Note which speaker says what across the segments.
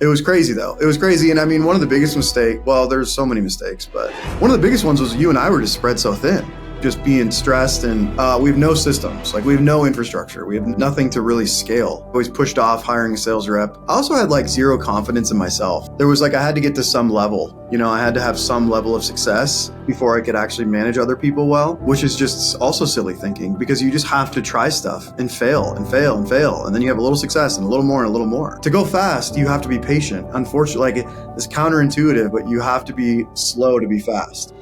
Speaker 1: It was crazy though. It was crazy. And I mean, one of the biggest mistakes, well, there's so many mistakes, but one of the biggest ones was you and I were just spread so thin, just being stressed, and we have no systems. Like, we have no infrastructure. We have nothing to really scale. Always pushed off hiring a sales rep. I also had like zero confidence in myself. There was like, I had to get to some level, I had to have some level of success before I could actually manage other people well, which is just also silly thinking, because you just have to try stuff and fail and fail and fail. And then you have a little success and a little more and a little more. To go fast, you have to be patient. Unfortunately, like, it's counterintuitive, but you have to be slow to be fast.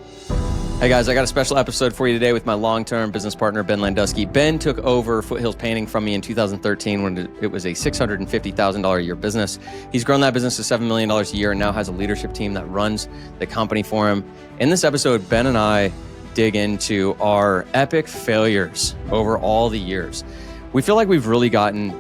Speaker 2: Hey guys, I got a special episode for you today with my long-term business partner, Ben Landusky. Ben took over Foothills Painting from me in 2013 when it was a $650,000 a year business. He's grown that business to $7 million a year and now has a leadership team that runs the company for him. In this episode, Ben and I dig into our epic failures over all the years. We feel like we've really gotten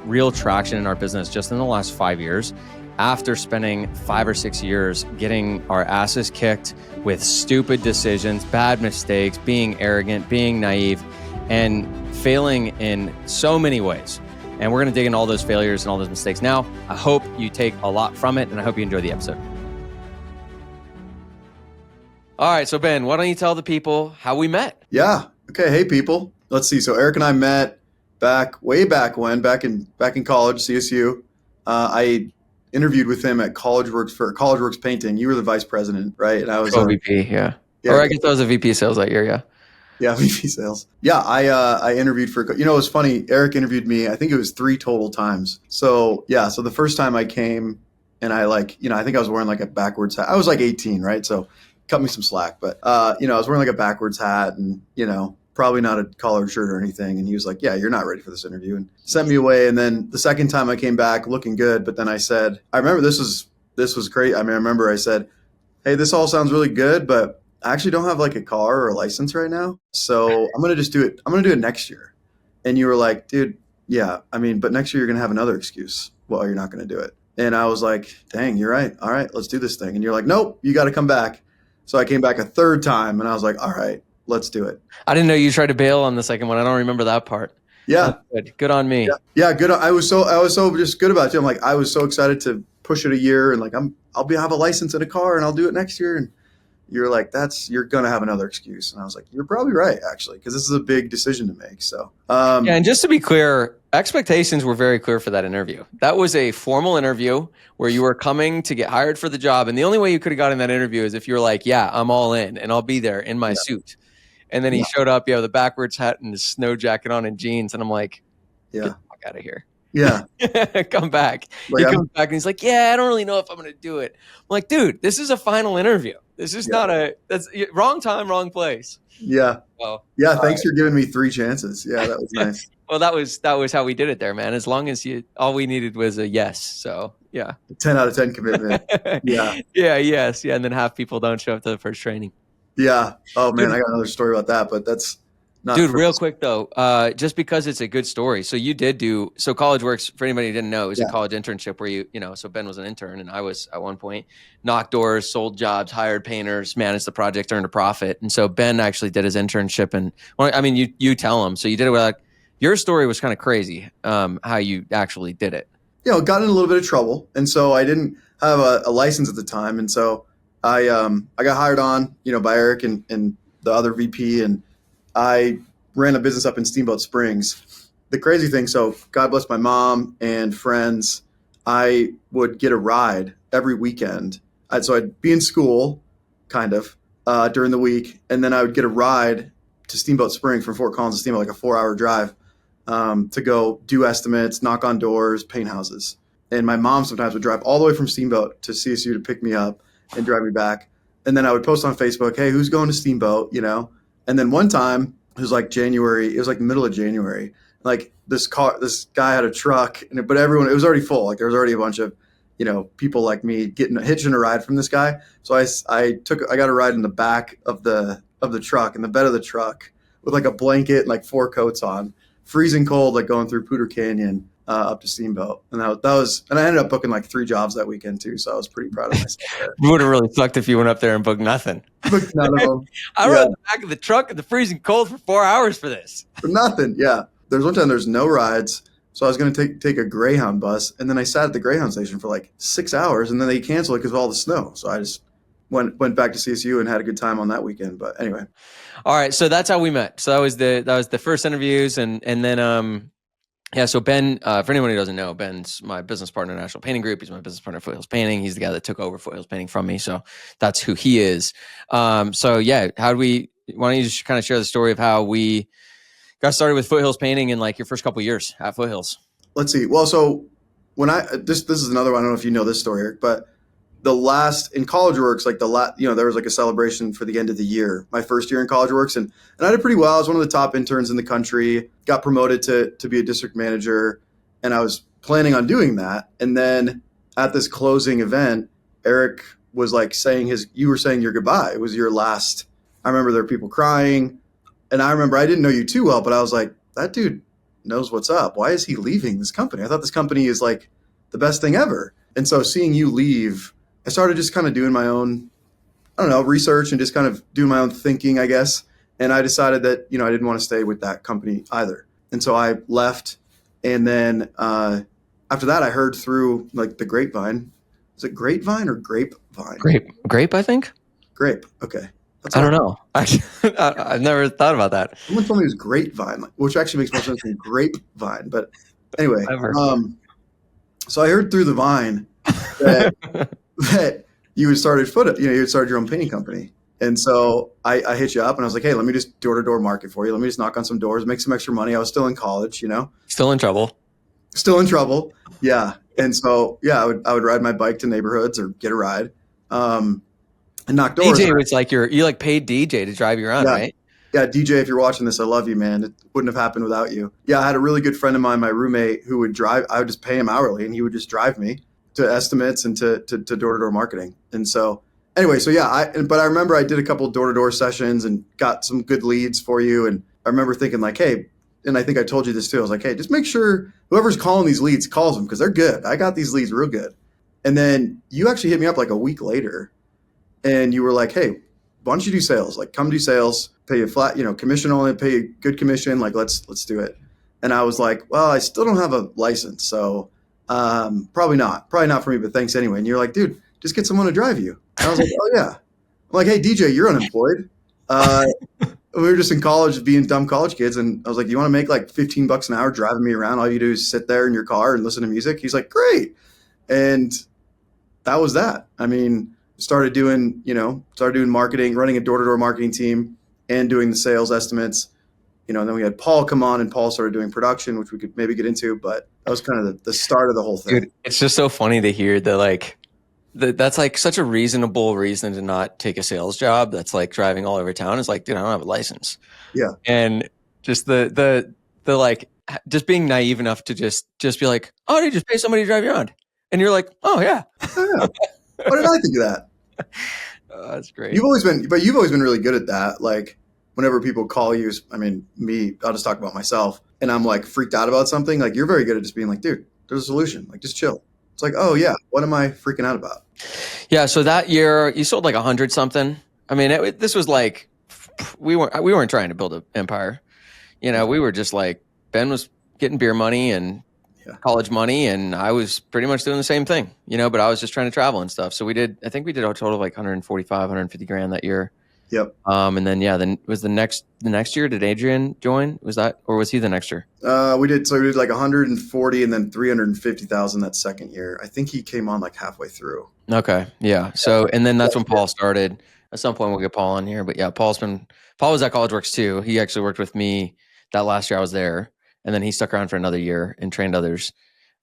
Speaker 2: real traction in our business just in the last 5 years, after spending 5 or 6 years getting our asses kicked with stupid decisions, bad mistakes, being arrogant, being naive, and failing in so many ways. And we're going to dig into all those failures and all those mistakes now. I hope you take a lot from it, and I hope you enjoy the episode. All right, so Ben, why don't you tell the people how we met?
Speaker 1: Yeah. Okay. Hey, people. Let's see. So Eric and I met way back when, back in college, CSU. I interviewed with him at CollegeWorks Painting. You were the vice president, right? And I was
Speaker 2: VP, yeah. Or I guess I was a VP sales that year, yeah.
Speaker 1: Yeah, VP sales. Yeah, I interviewed for, it was funny. Eric interviewed me, I think it was 3 total times. So yeah, so the first time I came and I I think I was wearing like a backwards hat. I was like 18, right? So cut me some slack. But, I was wearing like a backwards hat and, probably not a collared shirt or anything. And he was like, yeah, you're not ready for this interview, and sent me away. And then the second time I came back looking good. But then I said, I remember this was great. I remember I said, hey, this all sounds really good, but I actually don't have like a car or a license right now. So I'm going to just do it. I'm going to do it next year. And you were like, dude, yeah, but next year you're going to have another excuse. Well, you're not going to do it. And I was like, dang, you're right. All right, let's do this thing. And you're like, nope, you got to come back. So I came back a third time and I was like, all right, let's do it.
Speaker 2: I didn't know you tried to bail on the second one. I don't remember that part.
Speaker 1: Yeah.
Speaker 2: Good on me.
Speaker 1: Yeah, good. I was so just good about it. I'm like, I was so excited to push it a year, and like I'll have a license and a car and I'll do it next year. And you're like, you're going to have another excuse. And I was like, you're probably right, actually, because this is a big decision to make. So
Speaker 2: yeah, and just to be clear, expectations were very clear for that interview. That was a formal interview where you were coming to get hired for the job. And the only way you could have gotten that interview is if you were like, yeah, I'm all in and I'll be there in my suit. And then he showed up, with a backwards hat and his snow jacket on and jeans. And I'm like, get the fuck out of here.
Speaker 1: Yeah.
Speaker 2: Come back. He comes back and he's like, yeah, I don't really know if I'm going to do it. I'm like, dude, this is a final interview. This is not that's wrong time, wrong place.
Speaker 1: Yeah.
Speaker 2: Well,
Speaker 1: yeah. Thanks for giving me 3 chances. Yeah, that was nice.
Speaker 2: Well, that was how we did it there, man. As long as all we needed was a yes. So yeah.
Speaker 1: 10 out of 10 commitment. Yeah.
Speaker 2: Yeah. Yes. Yeah. And then half people don't show up to the first training.
Speaker 1: Yeah. Oh man, I got another story about that, but that's not.
Speaker 2: Dude, real quick though, just because it's a good story. So you did so CollegeWorks, for anybody who didn't know, is a college internship where so Ben was an intern and I was at one point, knocked doors, sold jobs, hired painters, managed the project, earned a profit. And so Ben actually did his internship, and you tell him. So you did it with your story was kind of crazy, how you actually did it.
Speaker 1: Got in a little bit of trouble. And so I didn't have a license at the time. And so I got hired on, by Eric and the other VP, and I ran a business up in Steamboat Springs. The crazy thing, so God bless my mom and friends, I would get a ride every weekend. So I'd be in school, kind of, during the week, and then I would get a ride to Steamboat Springs from Fort Collins to Steamboat, like a 4-hour drive, to go do estimates, knock on doors, paint houses. And my mom sometimes would drive all the way from Steamboat to CSU to pick me up and drive me back. And then I would post on Facebook, hey, who's going to Steamboat, And then one time, it was like January, it was like the middle of January, like this guy had a truck, but everyone, it was already full. Like there was already a bunch of, people like me hitching a ride from this guy. So I got a ride in the back of the truck, in the bed of the truck, with like a blanket, like 4 coats on, freezing cold, like going through Poudre Canyon. Up to Steamboat. And that was, and I ended up booking like 3 jobs that weekend too. So I was pretty proud of myself there.
Speaker 2: You would have really sucked if you went up there and booked nothing.
Speaker 1: Booked none of them.
Speaker 2: I rode in the back of the truck in the freezing cold for 4 hours for this.
Speaker 1: For nothing. Yeah. There's one time there's no rides. So I was going to take a Greyhound bus, and then I sat at the Greyhound station for like 6 hours, and then they canceled it because of all the snow. So I just went back to CSU and had a good time on that weekend. But anyway,
Speaker 2: All right, so that's how we met. So that was the first interviews, and then yeah. So Ben, for anyone who doesn't know, Ben's my business partner at National Painting Group. He's my business partner at Foothills Painting. He's the guy that took over Foothills Painting from me. So that's who he is. So yeah, why don't you just kind of share the story of how we got started with Foothills Painting in like your first couple of years at Foothills?
Speaker 1: let's see. Well, so when this is another one. I don't know if you know this story, Eric, but the last in College Works, like there was like a celebration for the end of the year, my first year in College Works, and I did pretty well. I was one of the top interns in the country, got promoted to be a district manager, and I was planning on doing that. And then at this closing event, Eric was like you were saying your goodbye. It was your last. I remember there were people crying, and I remember I didn't know you too well, but I was like, that dude knows what's up. Why is he leaving this company? I thought this company is like the best thing ever. And so seeing you leave, I started just kind of doing my own, I don't know, research and just kind of doing my own thinking, I guess. And I decided that, I didn't want to stay with that company either. And so I left. And then after that, I heard through like the grapevine. Is it grapevine or grapevine?
Speaker 2: Grape, I think.
Speaker 1: Grape. Okay.
Speaker 2: I don't know. I've never thought about that.
Speaker 1: Someone told me it was grapevine, which actually makes more sense than grapevine. But anyway, so I heard through the vine that you had started you had started your own painting company. And so I hit you up and I was like, hey, let me just door-to-door market for you. Let me just knock on some doors, make some extra money. I was still in college,
Speaker 2: Still in trouble.
Speaker 1: Still in trouble. Yeah. And so, yeah, I would ride my bike to neighborhoods or get a ride and knock doors.
Speaker 2: DJ, it's like you like paid DJ to drive you around, right?
Speaker 1: Yeah, DJ, if you're watching this, I love you, man. It wouldn't have happened without you. Yeah, I had a really good friend of mine, my roommate, who would drive. I would just pay him hourly, and he would just drive me to estimates and to door-to-door marketing. And so anyway, so yeah, but I remember I did a couple of door-to-door sessions and got some good leads for you. And I remember thinking like, hey, and I think I told you this too. I was like, hey, just make sure whoever's calling these leads calls them because they're good. I got these leads real good. And then you actually hit me up like a week later and you were like, hey, why don't you do sales? Like come do sales, pay you flat, commission only, pay you good commission. Like let's do it. And I was like, well, I still don't have a license. So probably not for me, but thanks anyway. And you're like, dude, just get someone to drive you. And I was like, oh yeah. I'm like, hey DJ, you're unemployed. We were just in college being dumb college kids. And I was like, you want to make like $15 an hour driving me around? All you do is sit there in your car and listen to music. He's like, great. And that was that. I mean, started doing marketing, running a door-to-door marketing team and doing the sales estimates. And then we had Paul come on and Paul started doing production, which we could maybe get into, but that was kind of the start of the whole thing.
Speaker 2: Dude, it's just so funny to hear that that's like such a reasonable reason to not take a sales job. That's like driving all over town. It's like, dude, I don't have a license.
Speaker 1: Yeah.
Speaker 2: And just the like, just being naive enough to just be like, oh, you just pay somebody to drive you around. And you're like, oh yeah.
Speaker 1: Oh, yeah. Why did I think of that?
Speaker 2: Oh, that's great.
Speaker 1: You've always been really good at that. Like whenever people call you, I mean, I'll just talk about myself and I'm like freaked out about something. Like you're very good at just being like, dude, there's a solution. Like just chill. It's like, oh yeah, what am I freaking out about? Yeah.
Speaker 2: So that year you sold like 100 something. I mean, this was like, we weren't trying to build an empire. We were just like, Ben was getting beer money and college money. And I was pretty much doing the same thing, but I was just trying to travel and stuff. So I think we did a total of like 145, 150 grand that year.
Speaker 1: Yep.
Speaker 2: And then was the next year, did Adrian join? Was that, or was he the next year?
Speaker 1: We did like 140 and then 350,000 that second year. I think he came on like halfway through.
Speaker 2: Okay. Yeah. So, and then that's when Paul started. At some point we'll get Paul on here, but yeah, Paul was at College Works too. He actually worked with me that last year I was there, and then he stuck around for another year and trained others.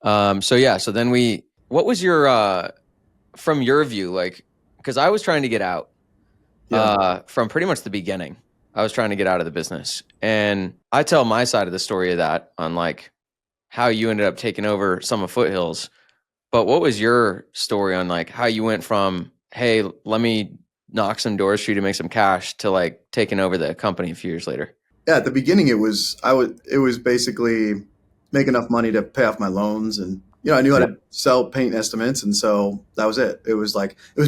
Speaker 2: So then what was your, from your view, like, cause I was trying to get out. From pretty much the beginning. I was trying to get out of the business. And I tell my side of the story of that on like how you ended up taking over some of Foothills. But what was your story on like how you went from, hey, let me knock some doors for you to make some cash to like taking over the company a few years later? Yeah,
Speaker 1: at the beginning it was basically make enough money to pay off my loans and I knew how to sell paint estimates. And so that was it. It was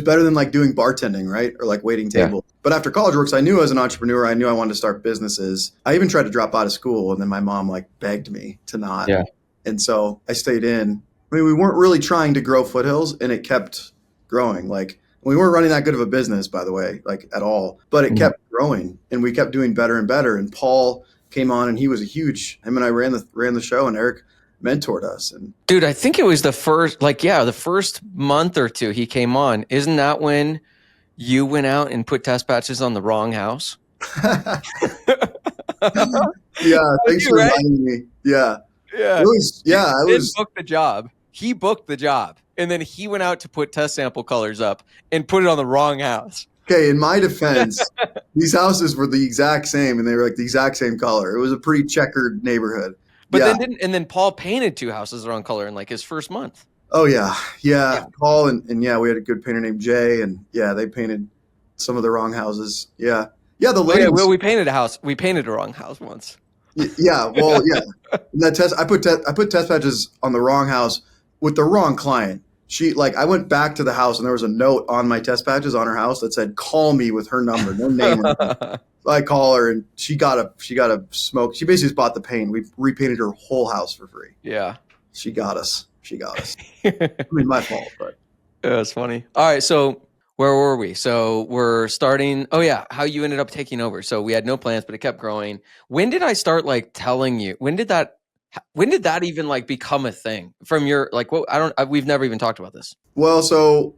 Speaker 1: better than like doing bartending, right? Or like waiting tables. Yeah. But after College Works, I knew as an entrepreneur, I knew I wanted to start businesses. I even tried to drop out of school. And then my mom like begged me to not.
Speaker 2: Yeah.
Speaker 1: And so I stayed in. I mean, we weren't really trying to grow Foothills, and it kept growing. Like, we weren't running that good of a business, by the way, like at all, but it
Speaker 2: Yeah.
Speaker 1: kept growing and we kept doing better and better. And Paul came on and he was a huge, him and I ran the show, and Eric mentored us. And
Speaker 2: Dude, I think it was the first, like, yeah, the first month or two he came on. Isn't that when you went out and put test patches on the wrong house?
Speaker 1: yeah, thanks
Speaker 2: You,
Speaker 1: for
Speaker 2: right?
Speaker 1: reminding me. Yeah. It
Speaker 2: Yeah.
Speaker 1: was,
Speaker 2: You
Speaker 1: yeah, I
Speaker 2: didn't
Speaker 1: was,
Speaker 2: book the job. He booked the job. And then he went out to put test sample colors up and put it on the wrong house.
Speaker 1: okay. In my defense, these houses were the exact same and they were like the exact same color. It was a pretty checkered neighborhood.
Speaker 2: But
Speaker 1: Yeah.
Speaker 2: then Paul painted two houses the wrong color in like his first month.
Speaker 1: Oh yeah.
Speaker 2: Yeah.
Speaker 1: Yeah. Paul and yeah, we had a good painter named Jay, and yeah, they painted some of the wrong houses. Yeah. Yeah. The
Speaker 2: Oh yeah,
Speaker 1: lighting
Speaker 2: well
Speaker 1: was,
Speaker 2: we painted a house. We painted a wrong house once.
Speaker 1: yeah. Well, yeah. And that test, I put test patches on the wrong house with the wrong client. She like I went back to the house and there was a note on my test patches on her house that said call me with her number, no name or anything. So I call her and she got a smoke. She basically just bought the paint. We repainted her whole house for free.
Speaker 2: Yeah.
Speaker 1: She got us. She got us. I mean, my fault, but
Speaker 2: That's funny. All right, so where were we? So we're starting. Oh yeah, how you ended up taking over. So we had no plans, but it kept growing. When did I start like telling you? When did that? When did that even like become a thing? From your like what? We've never even talked about this.
Speaker 1: well, so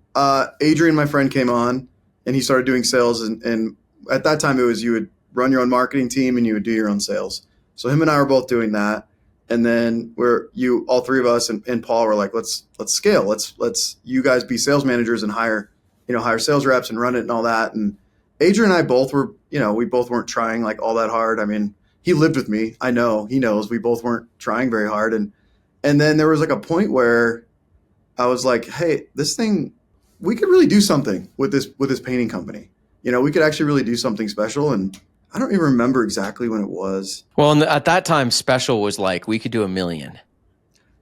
Speaker 1: Adrian, my friend, came on and he started doing sales, and at that time it was you would run your own marketing team and you would do your own sales. So him and I were both doing that, and then all three of us and Paul were like, let's scale, let's you guys be sales managers and hire sales reps and run it and all that. And Adrian and I both were, we both weren't trying like all that hard. I mean, he lived with me. I know he knows we both weren't trying very hard, and then there was like a point where I was like, hey, this thing, we could really do something with this painting company. We could actually really do something special. And I don't even remember exactly when it was.
Speaker 2: Well, at that time, special was like we could do 1 million.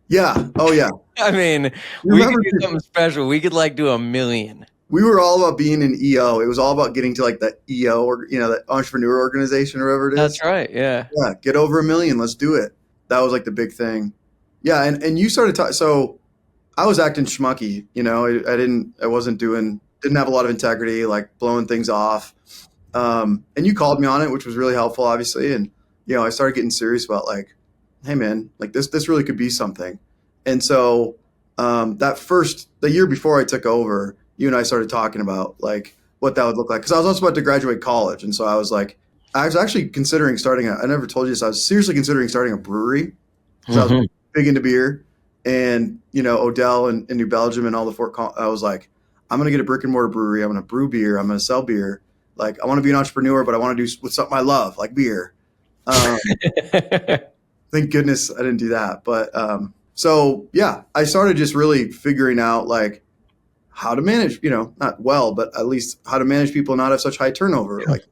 Speaker 1: Yeah. Oh yeah.
Speaker 2: I mean,
Speaker 1: You
Speaker 2: we could
Speaker 1: remember
Speaker 2: do something special. We could like do 1 million.
Speaker 1: we were all about being an EO. It was all about getting to like the EO or the entrepreneur organization or whatever it is.
Speaker 2: That's right. Yeah.
Speaker 1: Yeah. Get over 1 million. Let's do it. That was like the big thing. Yeah. And you started talking. So I was acting schmucky, I didn't have a lot of integrity, like blowing things off. And you called me on it, which was really helpful, obviously. And, I started getting serious about like, hey man, like this really could be something. And so, the year before I took over, you and I started talking about like what that would look like. Cause I was also about to graduate college. And so I was like, I was actually considering I never told you this. I was seriously considering starting a brewery. So I was big into beer. And Odell and New Belgium and all I was like, I'm gonna get a brick and mortar brewery. I'm gonna brew beer. I'm gonna sell beer. Like I want to be an entrepreneur, but I want to do with something I love, like beer. Thank goodness I didn't do that. But so yeah, I started just really figuring out like how to manage, not well, but at least how to manage people and not have such high turnover. Like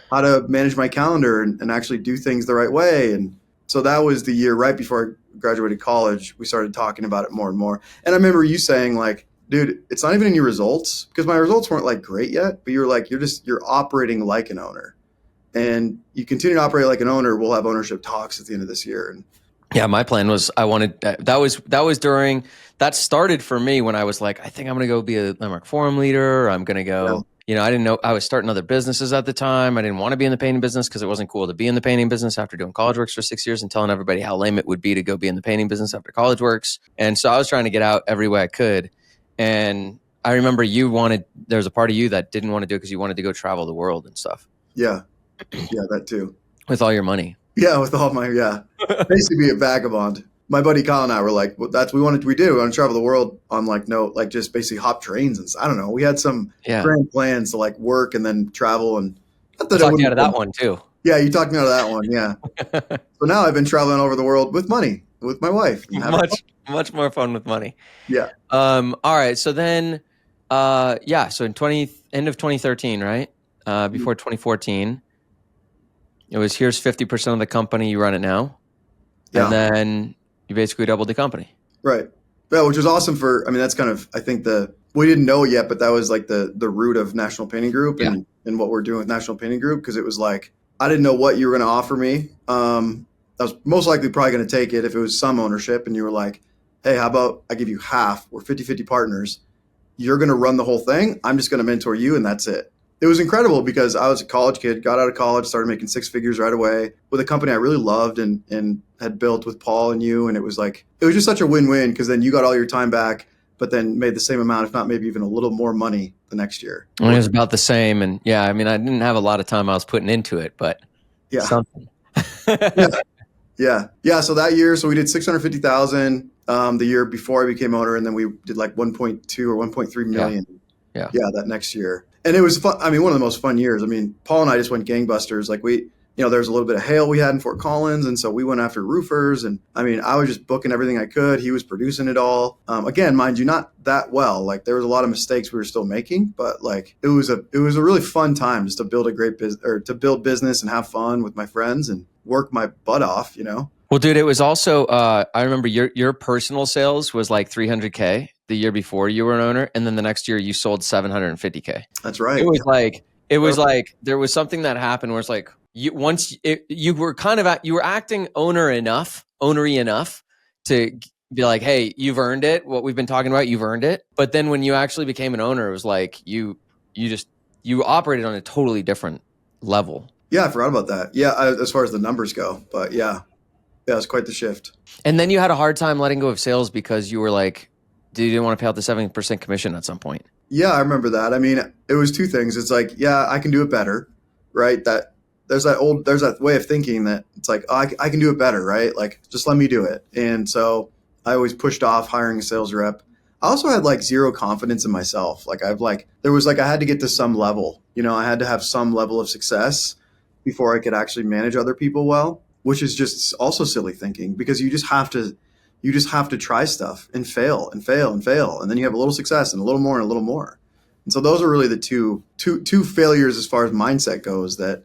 Speaker 1: how to manage my calendar and actually do things the right way. And so that was the year right before I graduated college. We started talking about it more and more. And I remember you saying like, dude, it's not even in your results, because my results weren't like great yet, but you're like, you're operating like an owner, and you continue to operate like an owner. We'll have ownership talks at the end of this year. And
Speaker 2: yeah, my plan was that started for me when I was like, I think I'm going to go be a landmark forum leader. Or I'm going to go, I didn't know I was starting other businesses at the time. I didn't want to be in the painting business because it wasn't cool to be in the painting business after doing college works for 6 years and telling everybody how lame it would be to go be in the painting business after college works. And so I was trying to get out every way I could. And I remember there was a part of you that didn't want to do it because you wanted to go travel the world and stuff.
Speaker 1: Yeah. Yeah, that too.
Speaker 2: With all your money.
Speaker 1: Yeah, with all my, basically be a vagabond. My buddy Kyle and I were like, well, we want to travel the world on just basically hop trains. And I don't know. We had some grand plans to like work and then travel. And
Speaker 2: not that I talked you out of that one too.
Speaker 1: Yeah, you talked me out of that one. Yeah. So now I've been traveling over the world with money, with my wife.
Speaker 2: Much more fun with money.
Speaker 1: Yeah.
Speaker 2: All right. So then, so in end of 2013, right? Before 2014, it was here's 50% of the company. You run it now. Yeah. And then you basically doubled the company.
Speaker 1: Right. Yeah, which was awesome that's kind of, I think we didn't know it yet, but that was like the root of National Painting Group and what we're doing with National Painting Group. Cause it was like, I didn't know what you were going to offer me. I was most likely probably going to take it if it was some ownership and you were like, hey, how about I give you half? We're 50-50 partners. You're going to run the whole thing. I'm just going to mentor you and that's it. It was incredible because I was a college kid, got out of college, started making six figures right away with a company I really loved and had built with Paul and you. And it was just such a win-win because then you got all your time back, but then made the same amount, if not maybe even a little more money the next year.
Speaker 2: It was about the same. And yeah, I mean, I didn't have a lot of time I was putting into it, but
Speaker 1: yeah,
Speaker 2: something.
Speaker 1: Yeah. So that year, we did 650,000 the year before I became owner. And then we did like 1.2 or 1.3 million.
Speaker 2: Yeah.
Speaker 1: That next year. And it was fun. I mean, one of the most fun years. I mean, Paul and I just went gangbusters. Like there was a little bit of hail we had in Fort Collins. And so we went after roofers. And I mean, I was just booking everything I could. He was producing it all. Again, mind you, not that well. Like there was a lot of mistakes we were still making, but like it was a really fun time just to build a great business or to build business and have fun with my friends and work my butt off,
Speaker 2: Well, dude, it was also, I remember your personal sales was like 300K the year before you were an owner. And then the next year you sold 750K.
Speaker 1: That's right.
Speaker 2: It was like, there was something that happened where it's like, you were acting ownery enough to be like, hey, you've earned it. What we've been talking about, you've earned it. But then when you actually became an owner, it was like, you operated on a totally different level.
Speaker 1: Yeah. I forgot about that. Yeah. As far as the numbers go, but yeah, it was quite the shift.
Speaker 2: And then you had a hard time letting go of sales because you were like, you didn't want to pay out the 7% commission at some point.
Speaker 1: Yeah, I remember that. I mean, it was two things. It's like, yeah, I can do it better, right? There's that way of thinking that it's like, oh, I can do it better, right? Like, just let me do it. And so I always pushed off hiring a sales rep. I also had like zero confidence in myself. Like I had to get to some level, I had to have some level of success before I could actually manage other people well, which is just also silly thinking because you just have to try stuff and fail and fail and fail. And then you have a little success and a little more and a little more. And so those are really the two failures as far as mindset goes that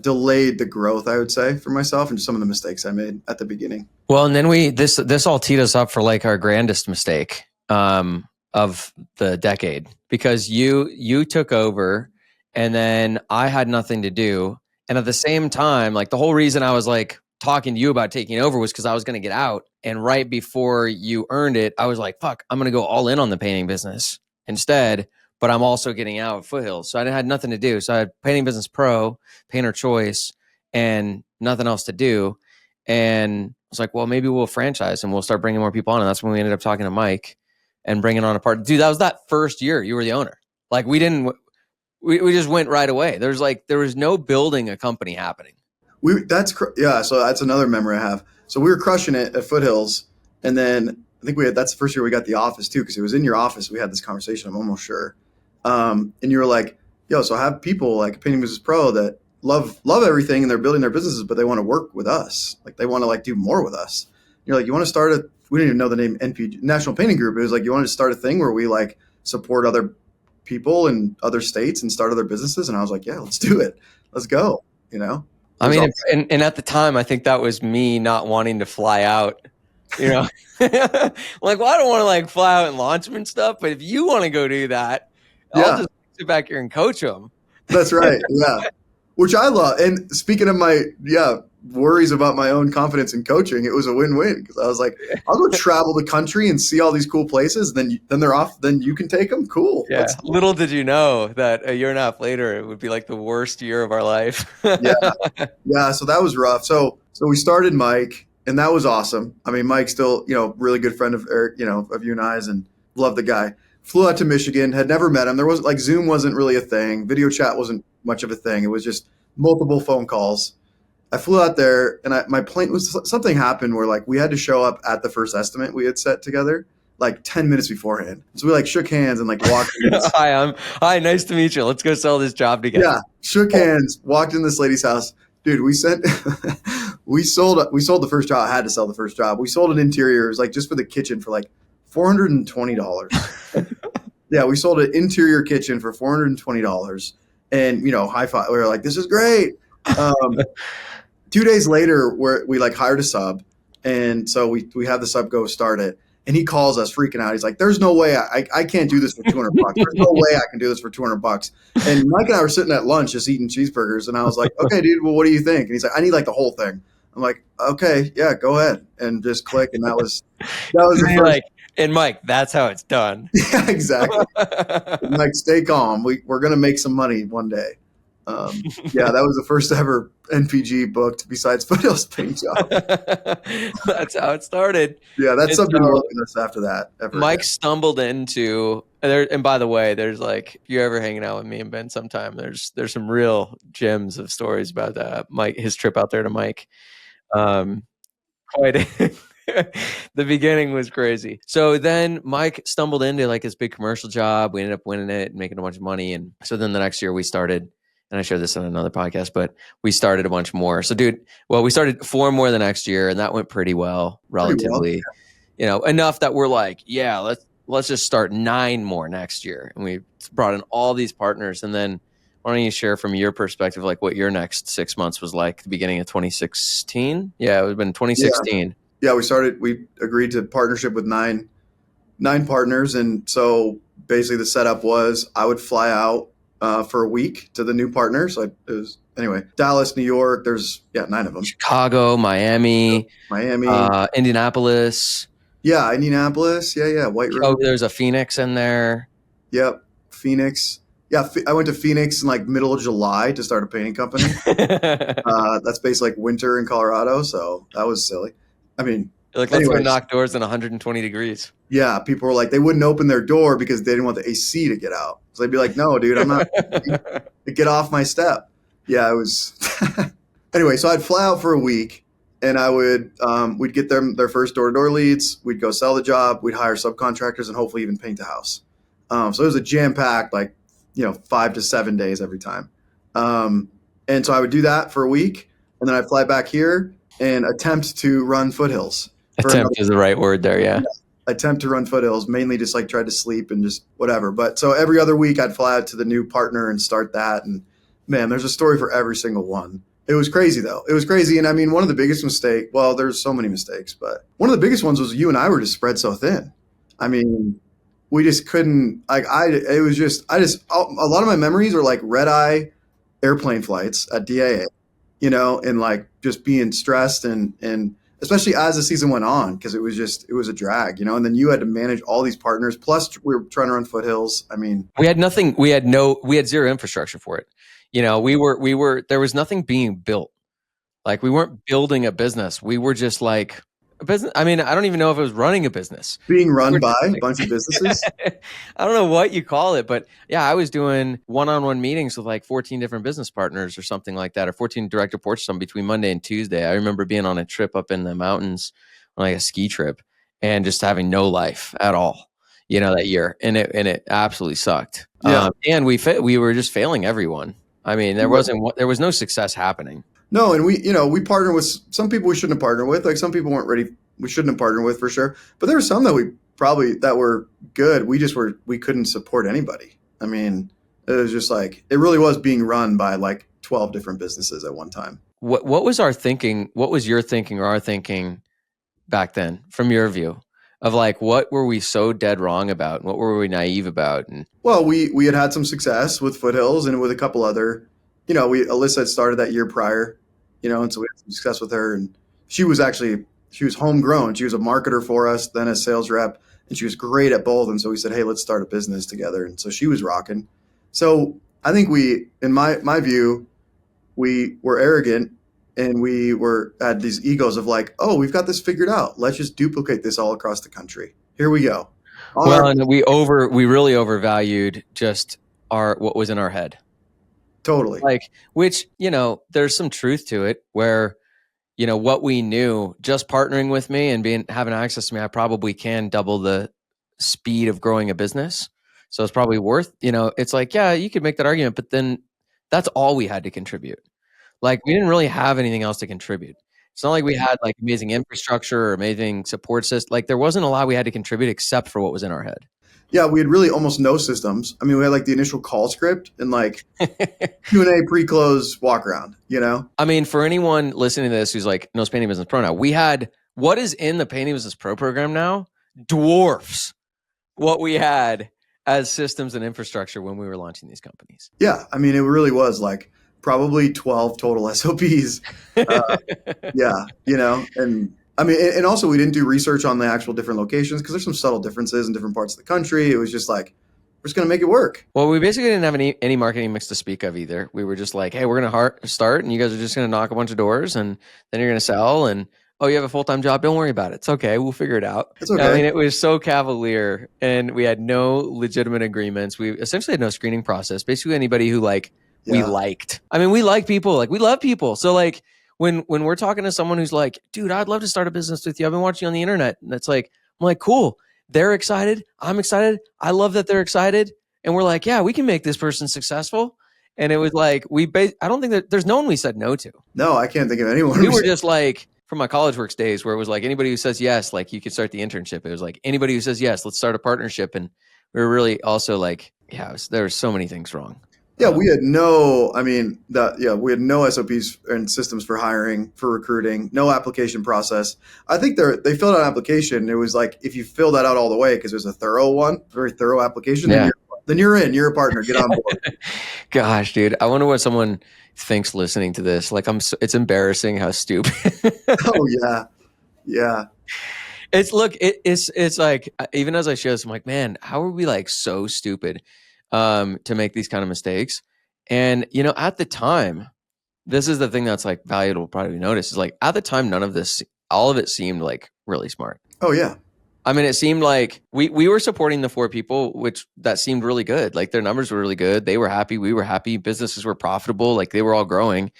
Speaker 1: delayed the growth, I would say, for myself and some of the mistakes I made at the beginning.
Speaker 2: Well, and then this all teed us up for like our grandest mistake of the decade because you took over and then I had nothing to do. And at the same time, like the whole reason I was like talking to you about taking over was because I was going to get out. And right before you earned it, I was like, fuck, I'm going to go all in on the painting business instead. But I'm also getting out of Foothills. So I had nothing to do. So I had Painting Business Pro, Painter Choice, and nothing else to do. And I was like, well, maybe we'll franchise and we'll start bringing more people on. And that's when we ended up talking to Mike and bringing on a partner. Dude, that was that first year you were the owner. Like we just went right away. There was no building a company happening.
Speaker 1: So that's another memory I have. So we were crushing it at Foothills. And then I think that's the first year we got the office too, because it was in your office. We had this conversation, I'm almost sure. And you were like, yo, so I have people like Painting Business Pro that love everything and they're building their businesses, but they want to work with us. Like they want to like do more with us. And you're like, you want to start we didn't even know the name NPG, National Painting Group. It was like, you wanted to start a thing where we like support other people in other states and start other businesses. And I was like, yeah, let's do it. Let's go.
Speaker 2: I mean, and at the time, I think that was me not wanting to fly out, like, well, I don't want to like fly out and launch them and stuff, but if you want to go do that, I'll just sit back here and coach them.
Speaker 1: That's right. Yeah. Which I love. And speaking of my, worries about my own confidence in coaching, it was a win-win because I was like, I'll go travel the country and see all these cool places. Then they're off. Then you can take them. Cool.
Speaker 2: Yeah. Little did you know that a year and a half later, it would be like the worst year of our life.
Speaker 1: Yeah. So that was rough. So we started Mike and that was awesome. I mean, Mike's still, really good friend of Eric, of you and I's and love the guy. Flew out to Michigan, had never met him. There wasn't like Zoom wasn't really a thing. Video chat wasn't much of a thing. It was just multiple phone calls. I flew out there and my plane was something happened where like we had to show up at the first estimate we had set together like 10 minutes beforehand. So we like shook hands and like walked.
Speaker 2: Hi, nice to meet you. Let's go sell this job together.
Speaker 1: Yeah. Shook hands, walked in this lady's house. Dude, we sold the first job. I had to sell the first job. We sold an interior. It was like just for the kitchen for like $420. Yeah. We sold an interior kitchen for $420 and, high five. We were like, this is great. 2 days later, we like hired a sub, and so we have the sub go start it, and he calls us freaking out. He's like, "There's no way I can't do this for $200. There's no way I can do this for $200." And Mike and I were sitting at lunch just eating cheeseburgers, and I was like, "Okay, dude, well, what do you think?" And he's like, "I need like the whole thing." I'm like, okay, yeah, go ahead, and just click. And that was the
Speaker 2: You're
Speaker 1: first.
Speaker 2: like, and Mike, that's how it's done.
Speaker 1: Yeah, exactly. Like, stay calm. We're gonna make some money one day. Yeah, that was the first ever NPG booked besides Foothills paint job.
Speaker 2: That's how it started.
Speaker 1: Yeah, that
Speaker 2: And
Speaker 1: sub didn't
Speaker 2: so
Speaker 1: work with us after that ever again.
Speaker 2: Mike stumbled into there, and by the way, there's like, if you're ever hanging out with me and Ben sometime, there's some real gems of stories about Mike, his trip out there to Mike. Um, quite the beginning was crazy. So then Mike stumbled into like his big commercial job. We ended up winning it and making a bunch of money. And so then the next year we started, and I shared this on another podcast, but we started a bunch more. So dude, well, we started 4 more the next year, and that went pretty well,
Speaker 1: Pretty well.
Speaker 2: relatively, enough that we're like, yeah, let's just start 9 more next year. And we brought in all these partners. And then why don't you share from your perspective, like what your next 6 months was like, the beginning of 2016? Yeah, it would have been
Speaker 1: Yeah,
Speaker 2: 2016.
Speaker 1: yeah. We agreed to partnership with nine partners, and so basically the setup was I would fly out for a week to the new partners. It was anyway Dallas, New York. There's 9 of them.
Speaker 2: Chicago, Miami,
Speaker 1: Miami.
Speaker 2: Indianapolis.
Speaker 1: Yeah, Indianapolis. Yeah, White
Speaker 2: Oh,
Speaker 1: River.
Speaker 2: there's a Phoenix in there.
Speaker 1: Yep, Phoenix. Yeah, I went to Phoenix in like middle of July to start a painting company. That's basically like winter in Colorado, so that was silly. I mean,
Speaker 2: Like, let's go
Speaker 1: anyways,
Speaker 2: knock doors in 120 degrees.
Speaker 1: yeah, people were like, they wouldn't open their door because they didn't want the AC to get out. So they'd be like, no, dude, I'm not, get off my step. Yeah, it was. Anyway, so I'd fly out for a week, and we'd get them their first door to door leads. We'd go sell the job. We'd hire subcontractors and hopefully even paint the house. So it was a jam packed, like, 5 to 7 days every time. And so I would do that for a week, and then I'd fly back here and attempt to run Foothills for another.
Speaker 2: Attempt is the right word there, yeah.
Speaker 1: Attempt to run Foothills, mainly just like tried to sleep and just whatever. But so every other week I'd fly out to the new partner and start that. And man, there's a story for every single one. It was crazy though. It was crazy. And I mean, one of the biggest mistakes, well, there's so many mistakes, but one of the biggest ones was you and I were just spread so thin. I mean, we just couldn't, like, a lot of my memories are like red eye airplane flights at DAA, and like just being stressed and especially as the season went on, because it was a drag, and then you had to manage all these partners. Plus we were trying to run Foothills. I mean,
Speaker 2: We had nothing. We had zero infrastructure for it. There was nothing being built. Like, we weren't building a business. We were just like a business. I mean, I don't even know if it was running a business.
Speaker 1: being
Speaker 2: We
Speaker 1: run
Speaker 2: were
Speaker 1: by
Speaker 2: just
Speaker 1: a bunch of businesses.
Speaker 2: I don't know what you call it, but yeah, I was doing one-on-one meetings with like 14 different business partners or something like that, or 14 direct reports to them between Monday and Tuesday. I remember being on a trip up in the mountains, like a ski trip, and just having no life at all, that year. And it absolutely sucked.
Speaker 1: Yeah.
Speaker 2: And we were just failing everyone. I mean, there was no success happening.
Speaker 1: No, and we partner with some people we shouldn't have partnered with. Like, some people weren't ready. We shouldn't have partnered with for sure. But there were some that were good. We couldn't support anybody. I mean, it was just like, it really was being run by like 12 different businesses at one time.
Speaker 2: What was our thinking? What was your thinking or our thinking back then, from your view, of like, what were we so dead wrong about? What were we naive about? And
Speaker 1: Well, we had some success with Foothills and with a couple other, Alyssa had started that year prior, and so we had some success with her. And she was homegrown. She was a marketer for us, then a sales rep, and she was great at both. And so we said, hey, let's start a business together. And so she was rocking. So I think in my view, we were arrogant, and we had these egos of like, oh, we've got this figured out. Let's just duplicate this all across the country. Here we go.
Speaker 2: and we really overvalued just what was in our head.
Speaker 1: Totally.
Speaker 2: Like, which, there's some truth to it, where, what we knew, just partnering with me and having access to me, I probably can double the speed of growing a business. So it's probably worth, it's like, yeah, you could make that argument, but then that's all we had to contribute. Like, we didn't really have anything else to contribute. It's not like we had like amazing infrastructure or amazing support system. Like, there wasn't a lot we had to contribute except for what was in our head.
Speaker 1: Yeah, we had really almost no systems. I mean, we had like the initial call script and like Q&A, pre-close, walk around,
Speaker 2: I mean, for anyone listening to this who's like, knows Painting Business Pro now, we had what is in the Painting Business Pro program now dwarfs what we had as systems and infrastructure when we were launching these companies.
Speaker 1: Yeah, I mean, it really was like probably 12 total SOPs. Uh, yeah, and I mean, and also we didn't do research on the actual different locations because there's some subtle differences in different parts of the country. It was just like, we're just going to make it work.
Speaker 2: Well, we basically didn't have any marketing mix to speak of either. We were just like, hey, we're going to start, and you guys are just going to knock a bunch of doors, and then you're going to sell. And oh, you have a full-time job? Don't worry about it. It's okay. We'll figure it out.
Speaker 1: It's
Speaker 2: I
Speaker 1: okay.
Speaker 2: mean, it was so cavalier, and we had no legitimate agreements. We essentially had no screening process. Basically, anybody who we
Speaker 1: Yeah.
Speaker 2: liked. I mean, we like people. Like we love people. So like when we're talking to someone who's like, dude, I'd love to start a business with you. I've been watching you on the internet, and it's like, I'm like, cool. They're excited. I'm excited. I love that they're excited. And we're like, yeah, we can make this person successful. And it was like, I don't think that there's no one we said no to.
Speaker 1: No, I can't think of anyone.
Speaker 2: We were just like, from my college works days where it was like, anybody who says yes, like you could start the internship. It was like, anybody who says yes, let's start a partnership. And we were really also like, yeah, there were so many things wrong.
Speaker 1: Yeah, we had no, I mean, we had no SOPs and systems for hiring, for recruiting, no application process. I think they filled out an application. It was like, if you fill that out all the way, because it was a thorough one, very thorough application,
Speaker 2: Yeah.
Speaker 1: then you're in, you're a partner, get on board.
Speaker 2: Gosh, dude, I wonder what someone thinks listening to this. Like, it's embarrassing how stupid.
Speaker 1: Oh yeah. Yeah.
Speaker 2: It's like, even as I share this, I'm like, man, how are we like so stupid to make these kind of mistakes? And at the time, this is the thing that's like valuable, probably notice is like at the time, all of it seemed like really smart.
Speaker 1: Oh yeah.
Speaker 2: I mean, it seemed like we were supporting the 4 people, which that seemed really good. Like their numbers were really good. They were happy. We were happy. Businesses were profitable. Like they were all growing.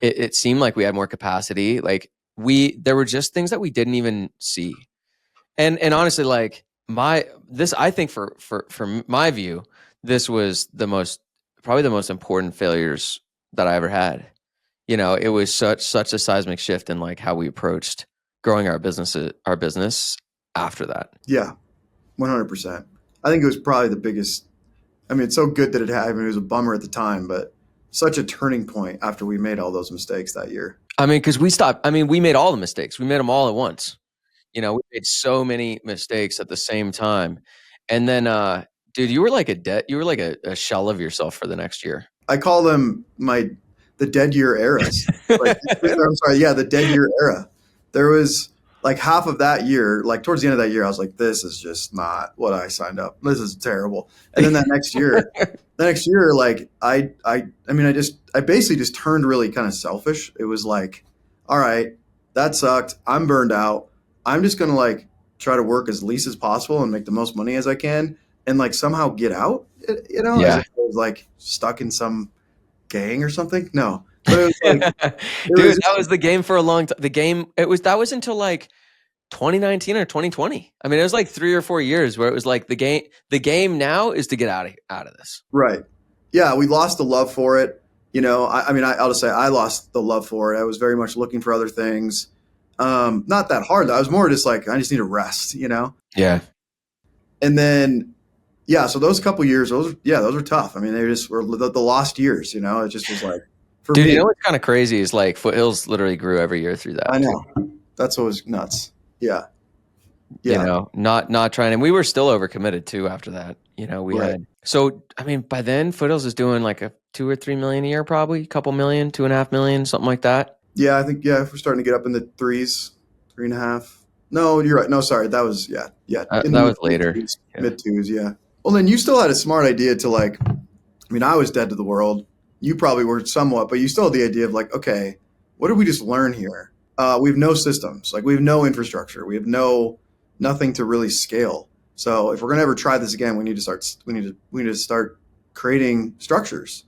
Speaker 2: It seemed like we had more capacity. Like there were just things that we didn't even see. And honestly, like I think for my view, this was probably the most important failures that I ever had. It was such a seismic shift in like how we approached growing our business after that.
Speaker 1: Yeah. 100%. I think it was probably the biggest. I mean, it's so good that it happened. It was a bummer at the time, but such a turning point after we made all those mistakes that year.
Speaker 2: I mean, because we made all the mistakes. We made them all at once. We made so many mistakes at the same time. And then, dude, you were like a shell of yourself for the next year.
Speaker 1: I call them the dead year eras. I'm sorry, yeah, the dead year era. There was like half of that year, like towards the end of that year, I was like, this is just not what I signed up. This is terrible. And then the next year, like I mean, I basically just turned really kind of selfish. It was like, all right, that sucked. I'm burned out. I'm just going to like try to work as least as possible and make the most money as I can and like somehow get out,
Speaker 2: Yeah.
Speaker 1: as if I was like stuck in some gang or something. No, but it was like,
Speaker 2: dude, that was the game for a long time. That was until like 2019 or 2020. I mean, it was like 3 or 4 years where it was like the game now is to get out of this.
Speaker 1: Right. Yeah. We lost the love for it. I'll just say I lost the love for it. I was very much looking for other things. Not that hard. I was more just like, I just need a rest,
Speaker 2: Yeah.
Speaker 1: And then, yeah, so those couple years, those were tough. I mean, they just were the lost years, it just was like, for
Speaker 2: dude,
Speaker 1: me,
Speaker 2: what's kind of crazy is like Foothills literally grew every year through that.
Speaker 1: I know. That's what was nuts. Yeah. Yeah.
Speaker 2: Not trying, and we were still overcommitted too after that. We
Speaker 1: Right.
Speaker 2: had, so I mean, by then Foothills is doing like a 2 or 3 million a year, probably a couple million, 2.5 million, something like that.
Speaker 1: Yeah, I think, if we're starting to get up in the 3s, 3.5. No, you're right. No, sorry. That was, yeah.
Speaker 2: That was later.
Speaker 1: Mid 2s, yeah. Well, then you still had a smart idea to like, I mean, I was dead to the world. You probably were somewhat, but you still had the idea of like, okay, what did we just learn here? We have no systems. Like we have no infrastructure. We have nothing to really scale. So if we're going to ever try this again, we need to start creating structures.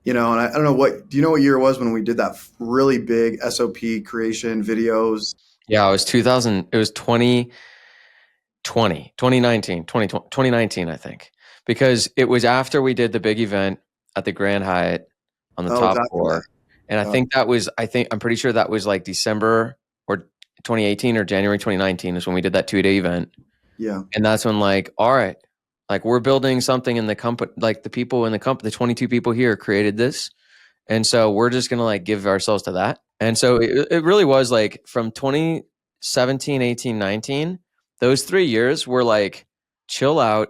Speaker 1: And I don't know do you know what year it was when we did that really big SOP creation videos?
Speaker 2: Yeah, it was 2000. It was 2019, I think, because it was after we did the big event at the Grand Hyatt on the top floor. And I'm pretty sure that was like December or 2018 or January 2019 is when we did that 2-day event.
Speaker 1: Yeah.
Speaker 2: And that's when like, all right, like we're building something in the company, like the people in the company, the 22 people here created this. And so we're just going to like give ourselves to that. And so it really was like from 2017, 18, 19, those 3 years were like chill out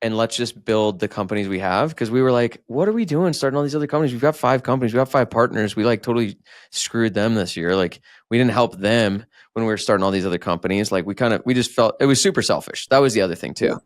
Speaker 2: and let's just build the companies we have. Because we were like, what are we doing starting all these other companies? We've got 5 companies. We got 5 partners. We like totally screwed them this year. Like we didn't help them when we were starting all these other companies. Like we just felt it was super selfish. That was the other thing too.
Speaker 1: Yeah.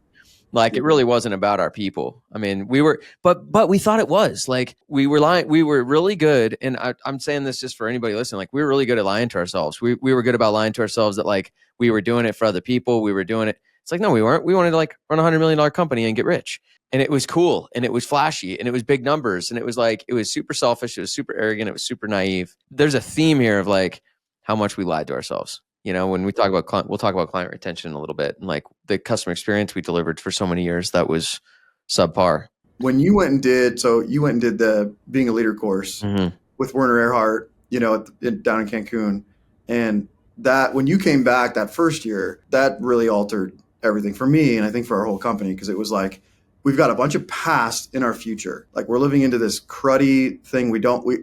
Speaker 2: Like it really wasn't about our people. I mean, we were, but we thought it was. Like we were lying. We were really good, and I'm saying this just for anybody listening. Like we were really good at lying to ourselves. We were good about lying to ourselves that like we were doing it for other people. We were doing it. It's like no, we weren't. We wanted to like run $100 million company and get rich, and it was cool, and it was flashy, and it was big numbers, and it was like it was super selfish. It was super arrogant. It was super naive. There's a theme here of like how much we lied to ourselves. You know, when we talk about we'll talk about client retention in a little bit, and like the customer experience we delivered for so many years that was subpar.
Speaker 1: When you went and did the Being a Leader course with Werner Erhard, down in Cancun, and that when you came back that first year, that really altered everything for me, and I think for our whole company, because it was like we've got a bunch of past in our future. Like we're living into this cruddy thing.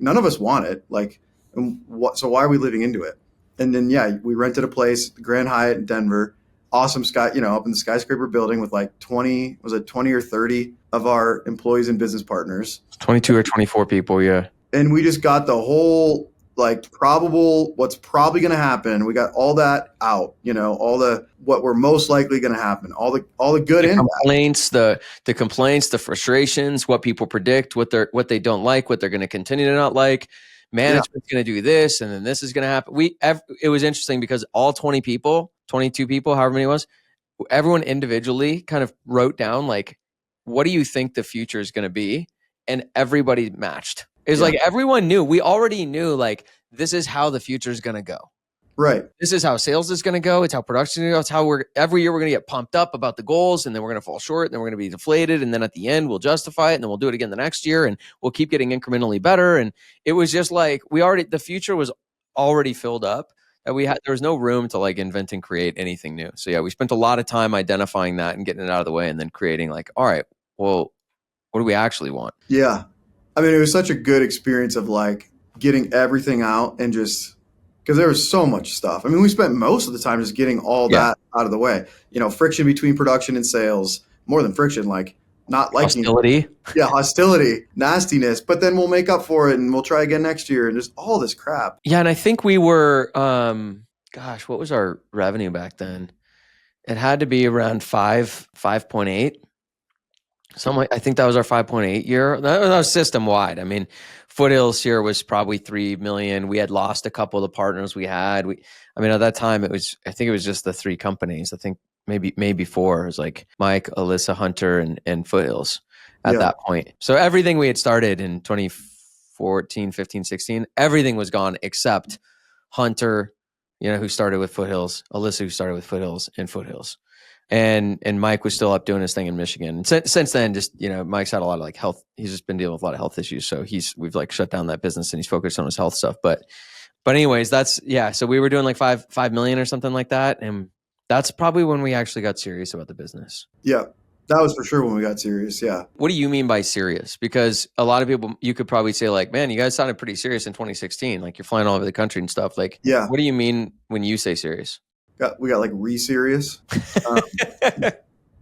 Speaker 1: None of us want it. Like, so why are we living into it? And then, we rented a place, the Grand Hyatt in Denver, awesome sky, up in the skyscraper building with like 20 or 30 of our employees and business partners.
Speaker 2: 22 or 24 people. Yeah.
Speaker 1: And we just got the whole like what's probably going to happen. We got all that out, what we're most likely going to happen, all the good and
Speaker 2: complaints, the complaints, the frustrations, what people predict, what they don't like, what they're going to continue to not like. Management's going to do this, and then this is going to happen. It was interesting because all 20 people, 22 people, however many it was, everyone individually kind of wrote down like, what do you think the future is going to be? And everybody matched. It was like everyone knew. We already knew like this is how the future is going to go.
Speaker 1: Right.
Speaker 2: This is how sales is going to go. It's how production is going to go. It's how every year we're going to get pumped up about the goals, and then we're going to fall short, and then we're going to be deflated, and then at the end we'll justify it, and then we'll do it again the next year, and we'll keep getting incrementally better. And it was just like the future was already filled up. That there was no room to like invent and create anything new. So we spent a lot of time identifying that and getting it out of the way, and then creating like, all right, well, what do we actually want?
Speaker 1: Yeah, I mean, it was such a good experience of like getting everything out and just. Because there was so much stuff. I mean, we spent most of the time just getting all that out of the way. Friction between production and sales, more than friction, like not liking
Speaker 2: hostility.
Speaker 1: Yeah, hostility, nastiness. But then we'll make up for it and we'll try again next year and just all this crap.
Speaker 2: Yeah, and I think we were, what was our revenue back then? It had to be around 5.8. I think that was our 5.8 year. That was system wide. I mean, Foothills here was probably 3 million. We had lost a couple of the partners we had. At that time I think it was just the 3 companies. I think maybe 4. It was like Mike, Alyssa, Hunter, and Foothills at that point. So everything we had started in 2014, 15, 16, everything was gone except Hunter, who started with Foothills, Alyssa, who started with Foothills, and Foothills. And Mike was still up doing his thing in Michigan. And since then, just, Mike's had a lot of like health. He's just been dealing with a lot of health issues. So we've like shut down that business and he's focused on his health stuff. But anyways, so we were doing like 5 million or something like that. And that's probably when we actually got serious about the business.
Speaker 1: Yeah, that was for sure when we got serious. Yeah.
Speaker 2: What do you mean by serious? Because a lot of people, you could probably say like, man, you guys sounded pretty serious in 2016. Like you're flying all over the country and stuff. Like, what do you mean when you say serious?
Speaker 1: We got like re-serious.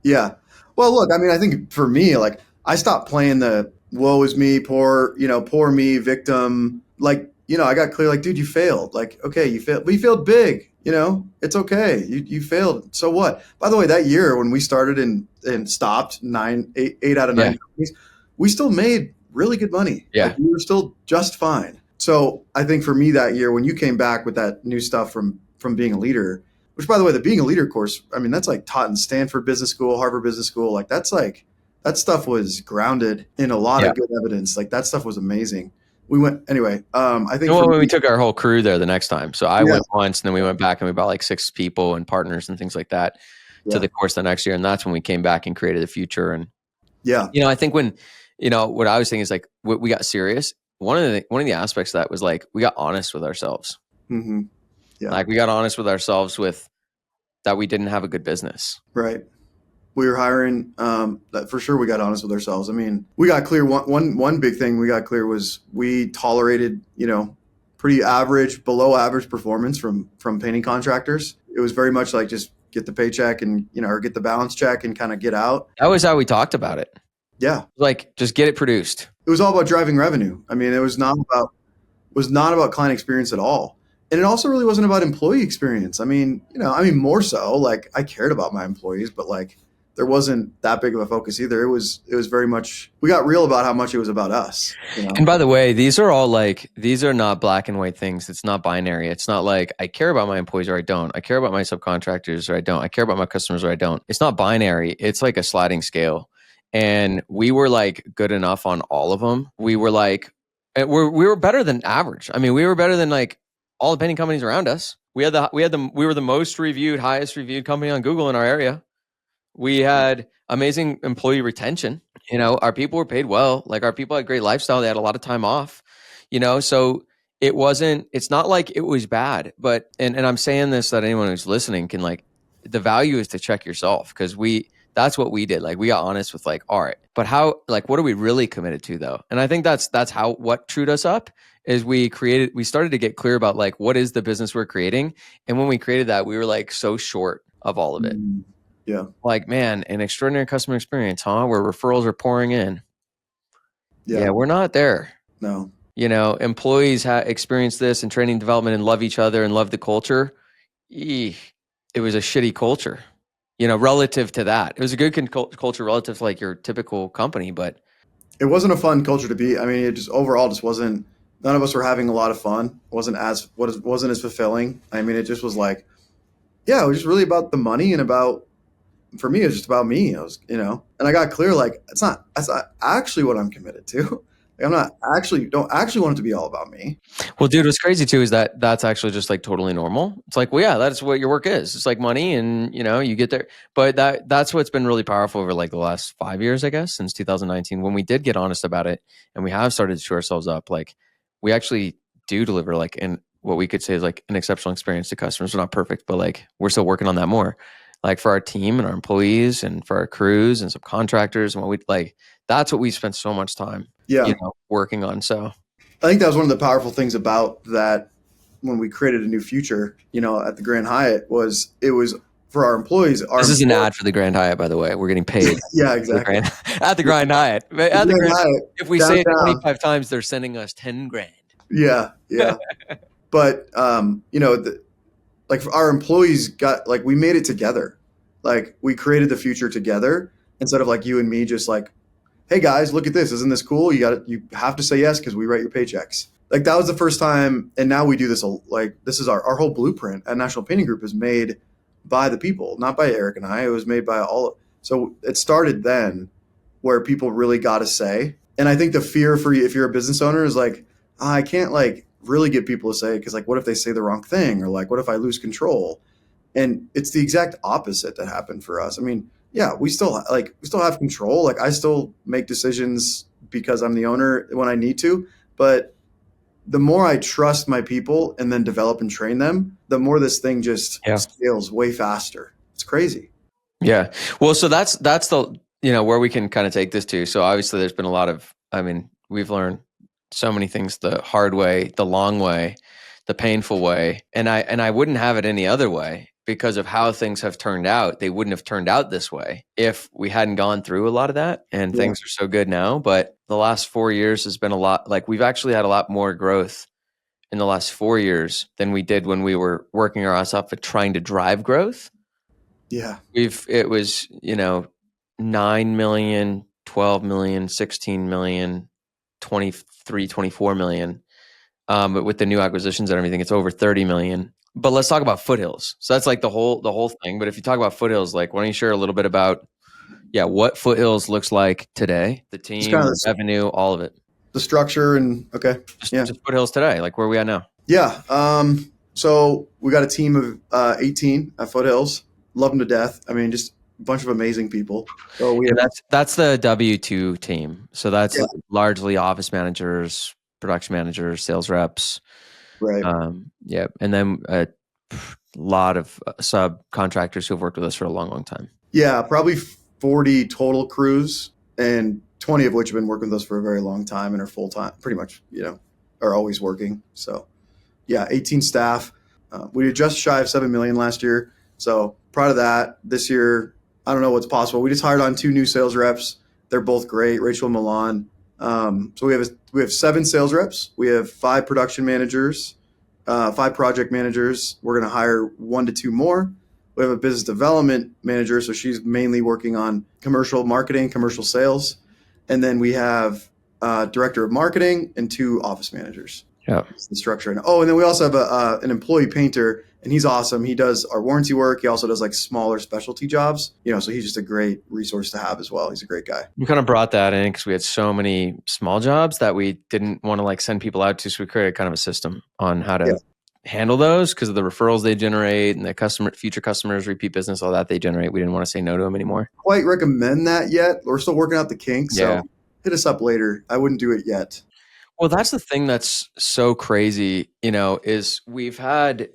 Speaker 1: Yeah. Well, look, I mean, I think for me, like I stopped playing the woe is me, poor me, victim. Like, I got clear, like, dude, you failed. Like, okay, you failed, but you failed big, it's okay. You failed. So what? By the way, that year when we started and stopped 8 out of 9 companies, we still made really good money.
Speaker 2: Yeah.
Speaker 1: Like, we were still just fine. So I think for me that year, when you came back with that new stuff from Being a Leader, which, by the way, the Being a Leader course, I mean, that's like taught in Stanford Business School, Harvard Business School. Like that stuff was grounded in a lot of good evidence. Like that stuff was amazing. We went anyway. I think
Speaker 2: we took our whole crew there the next time. So I went once, and then we went back and we brought like 6 people and partners and things like that to the course the next year. And that's when we came back and created the future. And I think when what I was thinking is like we got serious. One of the aspects of that was like we got honest with ourselves.
Speaker 1: Mm-hmm. Yeah.
Speaker 2: Like we got honest with ourselves with that we didn't have a good business.
Speaker 1: Right. We were hiring, that for sure we got honest with ourselves. I mean, we got clear. One big thing we got clear was we tolerated, pretty average, below average performance from painting contractors. It was very much like just get the paycheck and, or get the balance check and kind of get out.
Speaker 2: That was how we talked about it.
Speaker 1: Yeah.
Speaker 2: Like, just get it produced.
Speaker 1: It was all about driving revenue. I mean, it was not about client experience at all. And it also really wasn't about employee experience. I mean, more so, like, I cared about my employees, but like there wasn't that big of a focus either. It was very much, we got real about how much it was about us.
Speaker 2: And by the way, these are not black and white things. It's not binary. It's not like I care about my employees or I don't. I care about my subcontractors or I don't. I care about my customers or I don't. It's not binary. It's like a sliding scale. And we were like good enough on all of them. We were like, we were better than average. I mean, we were better than like all the painting companies around us. We were the most reviewed, highest reviewed company on Google in our area. We had amazing employee retention. Our people were paid well. Like, our people had great lifestyle. They had a lot of time off, so it's not like it was bad, but, and I'm saying this that anyone who's listening can, like, the value is to check yourself, because that's what we did. Like, we got honest with, like, all right, but how, like, what are we really committed to though? And I think that's what trued us up is we started to get clear about, like, what is the business we're creating. And when we created that, we were like so short of all of it.
Speaker 1: Yeah.
Speaker 2: Like, man, an extraordinary customer experience, huh? Where referrals are pouring in. Yeah, we're not there.
Speaker 1: No.
Speaker 2: Employees experience this in training development and love each other and love the culture. It was a shitty culture, relative to that. It was a good culture relative to like your typical company, but
Speaker 1: it wasn't a fun culture to be. I mean, it just overall just wasn't, none of us were having a lot of fun. It wasn't as fulfilling. I mean, it just was like, it was just really about the money and for me, it was just about me. I was, and I got clear, like, that's not actually what I'm committed to. Like, don't actually want it to be all about me.
Speaker 2: Well, dude, what's crazy too is that that's actually just like totally normal. It's like, well, yeah, that's what your work is. It's like money and, you get there. But that's what's been really powerful over like the last 5 years, I guess, since 2019, when we did get honest about it and we have started to show ourselves up. Like, we actually do deliver like what we could say is like an exceptional experience to customers. We're not perfect, but like we're still working on that more. Like, for our team and our employees and for our crews and subcontractors and what we like, that's what we spent so much time, working on. So
Speaker 1: I think that was one of the powerful things about that when we created a new future, at the Grand Hyatt it was for our employees.
Speaker 2: This is an ad for the Grand Hyatt, by the way. We're getting paid.
Speaker 1: Yeah, exactly.
Speaker 2: At the Grand Hyatt. At the Grand Hyatt. If we say it 25 times, they're sending us 10 grand.
Speaker 1: Yeah. But, like, our employees got, like, we made it together. Like, we created the future together instead of like you and me just like, hey guys, look at this. Isn't this cool? You have to say yes because we write your paychecks. Like, that was the first time. And now we do this, like, this is our whole blueprint at National Painting Group is made by the people, not by Eric and I. It was made by all. So it started then where people really got a say. And I think the fear for you, if you're a business owner, is like, I can't like really get people to say, because like, what if they say the wrong thing? Or like, what if I lose control? And it's the exact opposite that happened for us. I mean, yeah, we still have control. Like, I still make decisions because I'm the owner when I need to. But the more I trust my people and then develop and train them, the more this thing just scales way faster. It's crazy.
Speaker 2: Yeah. Well, so that's the, where we can kind of take this to. So obviously there's been a lot of, we've learned so many things the hard way, the long way, the painful way. And I wouldn't have it any other way because of how things have turned out. They wouldn't have turned out this way if we hadn't gone through a lot of that, and things are so good now. But the last 4 years has been a lot, like, we've actually had a lot more growth in the last 4 years than we did when we were working our ass off at trying to drive growth.
Speaker 1: Yeah.
Speaker 2: It was, 9 million, 12 million, 16 million, 23, 24 million. But with the new acquisitions and everything, it's over 30 million. But let's talk about Foothills. So that's like the whole thing. But if you talk about Foothills, like, why don't you share a little bit about, what Foothills looks like today, the team, the revenue, all of it,
Speaker 1: the structure, and
Speaker 2: just Foothills today. Like, where are we at now?
Speaker 1: Yeah. So we got a team of 18 at Foothills. Love them to death. I mean, just a bunch of amazing people. So
Speaker 2: that's the W-2 team. So that's largely office managers, production managers, sales reps.
Speaker 1: Right.
Speaker 2: And then a lot of subcontractors who have worked with us for a long, long time. Yeah,
Speaker 1: probably 40 total crews, and 20 of which have been working with us for a very long time and are full time, pretty much, are always working. So 18 staff. We were just shy of 7 million last year. So proud of that. This year, I don't know what's possible. We just hired on 2 new sales reps. They're both great, Rachel and Milan. So we have 7 sales reps. We have 5 production managers, 5 project managers. We're going to hire 1 to 2 more. We have a business development manager, so she's mainly working on commercial marketing, commercial sales. And then we have a director of marketing and 2 office managers.
Speaker 2: Yeah.
Speaker 1: That's the structure. And then we also have an employee painter, and he's awesome. He does our warranty work. He also does like smaller specialty jobs, so he's just a great resource to have as well. He's a great guy.
Speaker 2: We kind of brought that in because we had so many small jobs that we didn't want to like send people out to. So we created kind of a system on how to handle those because of the referrals they generate and the future customers, repeat business, all that they generate. We didn't want to say no to them anymore.
Speaker 1: Quite recommend that yet. We're still working out the kinks.
Speaker 2: Yeah.
Speaker 1: So hit us up later. I wouldn't do it yet.
Speaker 2: Well, that's the thing that's so crazy, is we've had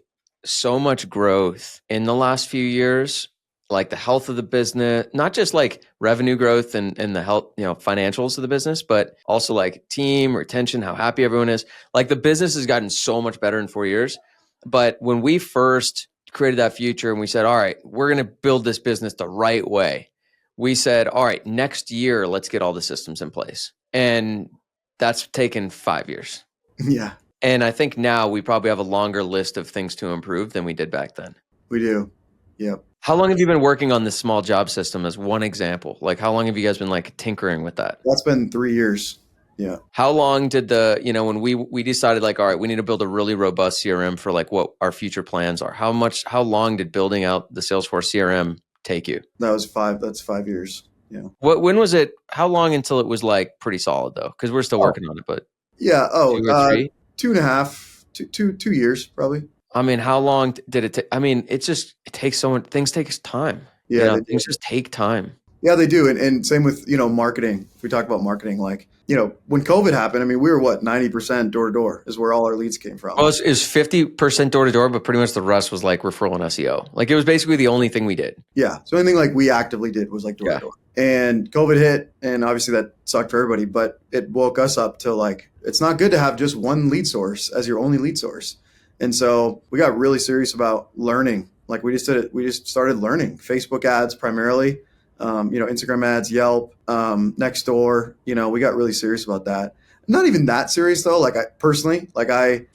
Speaker 2: so much growth in the last few years, like the health of the business, not just like revenue growth and the health, financials of the business, but also like team retention, how happy everyone is. Like the business has gotten so much better in 4 years. But when we first created that future and we said, all right, we're going to build this business the right way. We said, all right, next year, let's get all the systems in place. And that's taken 5 years.
Speaker 1: Yeah.
Speaker 2: And I think now we probably have a longer list of things to improve than we did back then.
Speaker 1: We do. Yep.
Speaker 2: How long have you been working on this small job system as one example? Like how long have you guys been like tinkering with that?
Speaker 1: That's been 3 years. Yeah.
Speaker 2: How long did when we decided like, all right, we need to build a really robust CRM for like what our future plans are. How long did building out the Salesforce CRM take you?
Speaker 1: That's 5 years. Yeah.
Speaker 2: When was it? How long until it was like pretty solid though? Because we're still working on it, but
Speaker 1: yeah.
Speaker 2: 2 or 3?
Speaker 1: 2.5, 2 years probably.
Speaker 2: I mean, how long did it take? I mean, it takes so much. Things take time.
Speaker 1: Yeah,
Speaker 2: things just take time.
Speaker 1: Yeah, they do. And same with, marketing. If we talk about marketing, like, when COVID happened, I mean, we were 90% door to door is where all our leads came from.
Speaker 2: Well, it was 50% door to door, but pretty much the rest was like referral and SEO. Like it was basically the only thing we did.
Speaker 1: Yeah. So anything like we actively did was like door to door. And COVID hit, and obviously that sucked for everybody, but it woke us up to like, it's not good to have just one lead source as your only lead source. And so we got really serious about learning. Like we just started learning Facebook ads primarily, Instagram ads, Yelp, Nextdoor, we got really serious about that. Not even that serious though. Like I personally, like I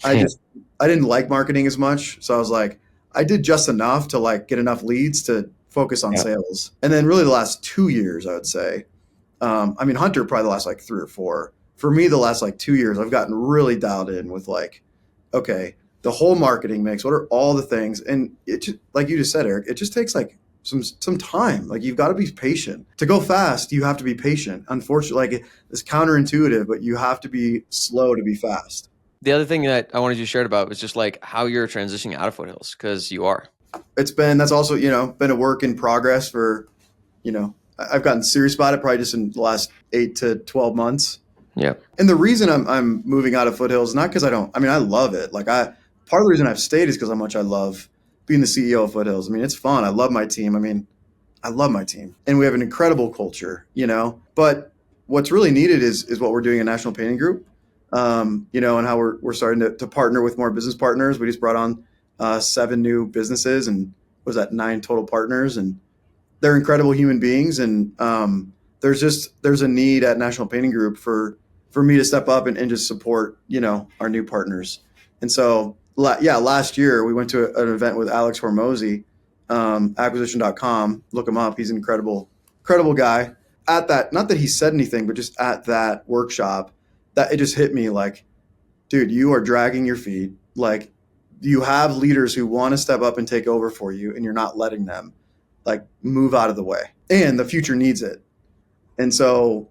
Speaker 1: didn't like marketing as much. So I was like, I did just enough to like get enough leads to focus on sales. And then really the last 2 years, I would say, Hunter probably the last like 3 or 4. For me, the last like 2 years, I've gotten really dialed in with like, okay, the whole marketing mix, what are all the things? And it just, like you just said, Eric, it just takes like some time. Like you've got to be patient. To go fast, you have to be patient. Unfortunately, like it's counterintuitive, but you have to be slow to be fast.
Speaker 2: The other thing that I wanted you to share about was just like how you're transitioning out of Foothills, because you are. That's
Speaker 1: also, been a work in progress for, I've gotten serious about it probably just in the last 8 to 12 months.
Speaker 2: Yeah.
Speaker 1: And the reason I'm moving out of Foothills is not because I love it. Like part of the reason I've stayed is because how much I love being the CEO of Foothills. I mean, it's fun. I love my team. I love my team, and we have an incredible culture, but what's really needed is what we're doing at National Painting Group, and how we're starting to partner with more business partners. We just brought on 7 new businesses, and what was that, 9 total partners, and they're incredible human beings. And there's a need at National Painting Group for me to step up and just support, our new partners. And so, last year we went to an event with Alex Hormozy, acquisition.com. Look him up. He's an incredible guy. At that, not that he said anything, but just at that workshop, that it just hit me like, dude, you are dragging your feet. Like you have leaders who want to step up and take over for you, and you're not letting them like move out of the way, and the future needs it. And so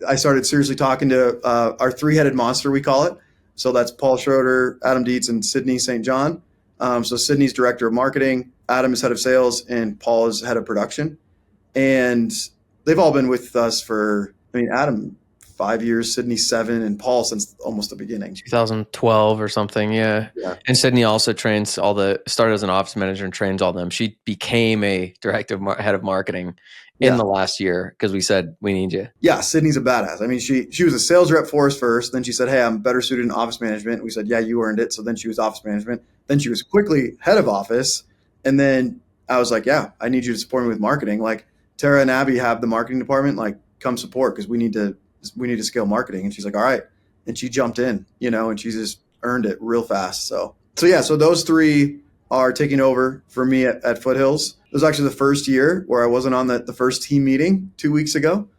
Speaker 1: I started seriously talking to our 3-headed monster, we call it. So that's Paul Schroeder, Adam Dietz, and Sydney St. John. So Sydney's director of marketing, Adam is head of sales, and Paul is head of production. And they've all been with us for, Adam 5 years, Sydney 7, and Paul since almost the beginning.
Speaker 2: 2012 or something, yeah. And Sydney also started as an office manager and trains all them. She became a head of marketing in the last year because we said, we need you.
Speaker 1: Yeah, Sydney's a badass. She was a sales rep for us first. Then she said, hey, I'm better suited in office management. We said, yeah, you earned it. So then she was office management. Then she was quickly head of office. And then I was like, yeah, I need you to support me with marketing. Like Tara and Abby have the marketing department, like come support because we need to scale marketing. And she's like, all right. And she jumped in, and she just earned it real fast. So yeah, so those three are taking over for me at Foothills. It was actually the first year where I wasn't on the first team meeting 2 weeks ago,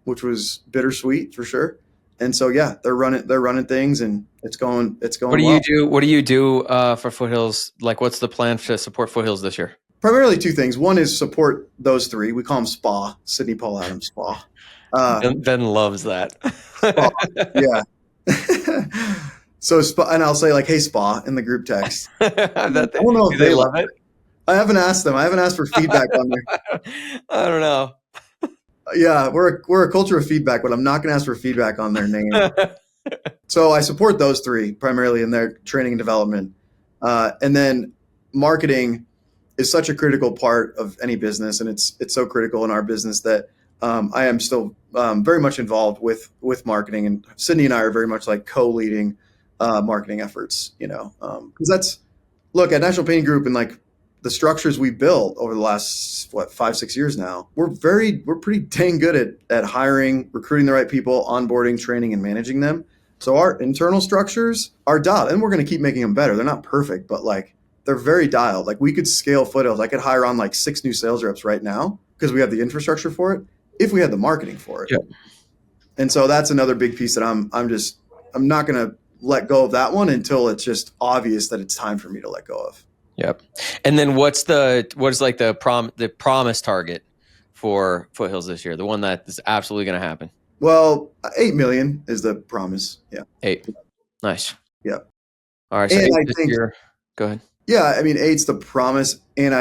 Speaker 1: which was bittersweet for sure. And so yeah, they're running things, and it's going
Speaker 2: What do
Speaker 1: well.
Speaker 2: you do? What do you do for Foothills? Like, what's the plan to support Foothills this year?
Speaker 1: Primarily two things. One is support those three. We call them SPA, Sydney Paul Adams SPA.
Speaker 2: Ben loves that.
Speaker 1: SPA, yeah. So SPA, and I'll say like, "Hey SPA" in the group text.
Speaker 2: I bet
Speaker 1: I don't know
Speaker 2: do
Speaker 1: if
Speaker 2: they
Speaker 1: they
Speaker 2: love
Speaker 1: like
Speaker 2: it?
Speaker 1: it. I haven't asked them. I haven't asked for feedback on there.
Speaker 2: I don't know.
Speaker 1: Yeah, we're a culture of feedback, but I'm not going to ask for feedback on their name. So I support those three primarily in their training and development, and then marketing is such a critical part of any business, and it's so critical in our business that I am still very much involved with marketing, and Sydney and I are very much like co-leading marketing efforts. Because that's look at National Painting Group and like the structures we built over the last 5-6 years now. We're pretty dang good at hiring, recruiting the right people, onboarding, training, and managing them. So our internal structures are dialed, and we're going to keep making them better. They're not perfect, but like they're very dialed. Like we could scale Foothills. I could hire on like 6 new sales reps right now because we have the infrastructure for it. If we had the marketing for it,
Speaker 2: Yep.
Speaker 1: And so that's another big piece that I'm not going to let go of that one until it's just obvious that it's time for me to let go of.
Speaker 2: Yep. And then what is like the promise target for Foothills this year? The one that is absolutely going to happen.
Speaker 1: Well, 8 million is the promise. Yeah.
Speaker 2: 8. Nice.
Speaker 1: Yeah.
Speaker 2: All right. So
Speaker 1: And
Speaker 2: 8
Speaker 1: I
Speaker 2: this
Speaker 1: think,
Speaker 2: year. Go ahead.
Speaker 1: yeah, I mean, 8's the promise. And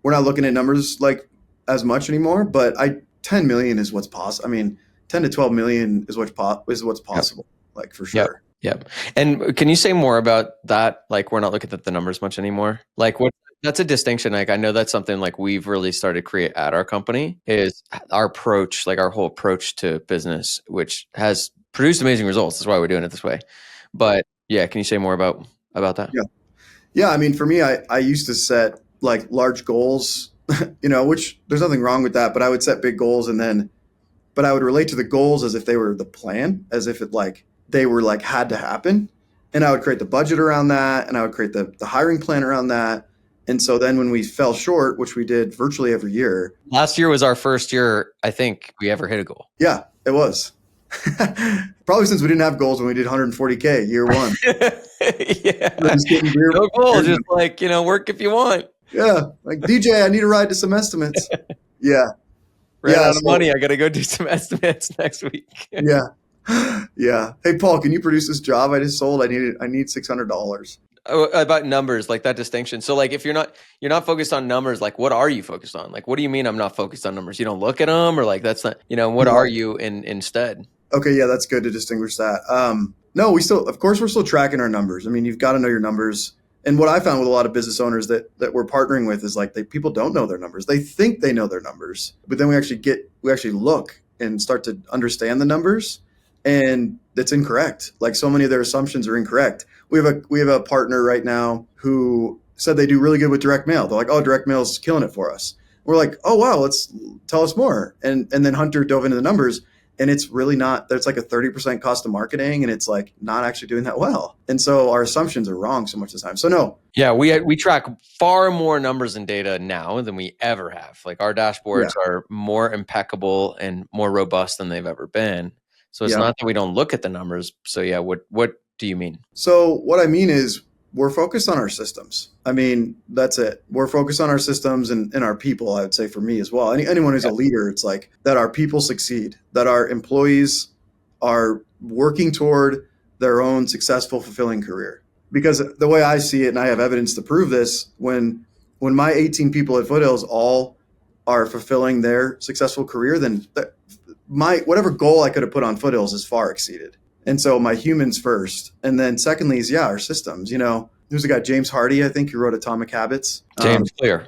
Speaker 1: we're not looking at numbers like as much anymore, but 10 million is what's possible. I mean, 10 to 12 million is what's possible, like for
Speaker 2: Yep.
Speaker 1: sure.
Speaker 2: Yep. And can you say more about that? Like, we're not looking at the numbers much anymore. Like, that's a distinction. Like, I know that's something like we've really started to create at our company is our approach, like our whole approach to business, which has produced amazing results. That's why we're doing it this way. But yeah, can you say more about that?
Speaker 1: Yeah. Yeah. I mean, for me, I used to set like large goals, which there's nothing wrong with that, but I would set big goals but I would relate to the goals as if they were the plan, as if they were like had to happen. And I would create the budget around that, and I would create the hiring plan around that. And so then when we fell short, which we did virtually every year.
Speaker 2: Last year was our first year, I think, we ever hit a goal.
Speaker 1: Yeah, it was. Probably since we didn't have goals when we did 140K year one.
Speaker 2: Yeah.
Speaker 1: Just getting beer.
Speaker 2: No goal, just like, work if you want.
Speaker 1: Yeah. Like, DJ, I need a ride to some estimates. Yeah.
Speaker 2: Ran out of money. I got to go do some estimates next week.
Speaker 1: Yeah. Yeah. Hey, Paul, can you produce this job I just sold? I need $600.
Speaker 2: About numbers, like that distinction. So like, if you're not focused on numbers, like what are you focused on? Like, what do you mean I'm not focused on numbers? You don't look at them, or like, that's not, what are you instead?
Speaker 1: Okay. Yeah. That's good to distinguish that. No, of course we're still tracking our numbers. I mean, you've got to know your numbers. And what I found with a lot of business owners that we're partnering with is like people don't know their numbers. They think they know their numbers, but then we actually look and start to understand the numbers, and that's incorrect. Like so many of their assumptions are incorrect. We have a partner right now who said they do really good with direct mail. They're like, oh, direct mail is killing it for us. We're like, oh wow, let's tell us more. And then Hunter dove into the numbers. And it's really not, there's like a 30% cost of marketing, and it's like not actually doing that well. And so our assumptions are wrong so much of the time. So no.
Speaker 2: Yeah, we track far more numbers and data now than we ever have. Like our dashboards are more impeccable and more robust than they've ever been. So it's not that we don't look at the numbers. So yeah, what do you mean?
Speaker 1: So what I mean is we're focused on our systems. I mean, that's it. We're focused on our systems and our people, I would say, for me as well. Anyone who's a leader, it's like that our people succeed, that our employees are working toward their own successful, fulfilling career. Because the way I see it, and I have evidence to prove this, when my 18 people at Foothills all are fulfilling their successful career, then whatever goal I could have put on Foothills is far exceeded. And so my humans first. And then secondly is, our systems. There's a guy, James Hardy, I think, who wrote Atomic Habits.
Speaker 2: James Clear.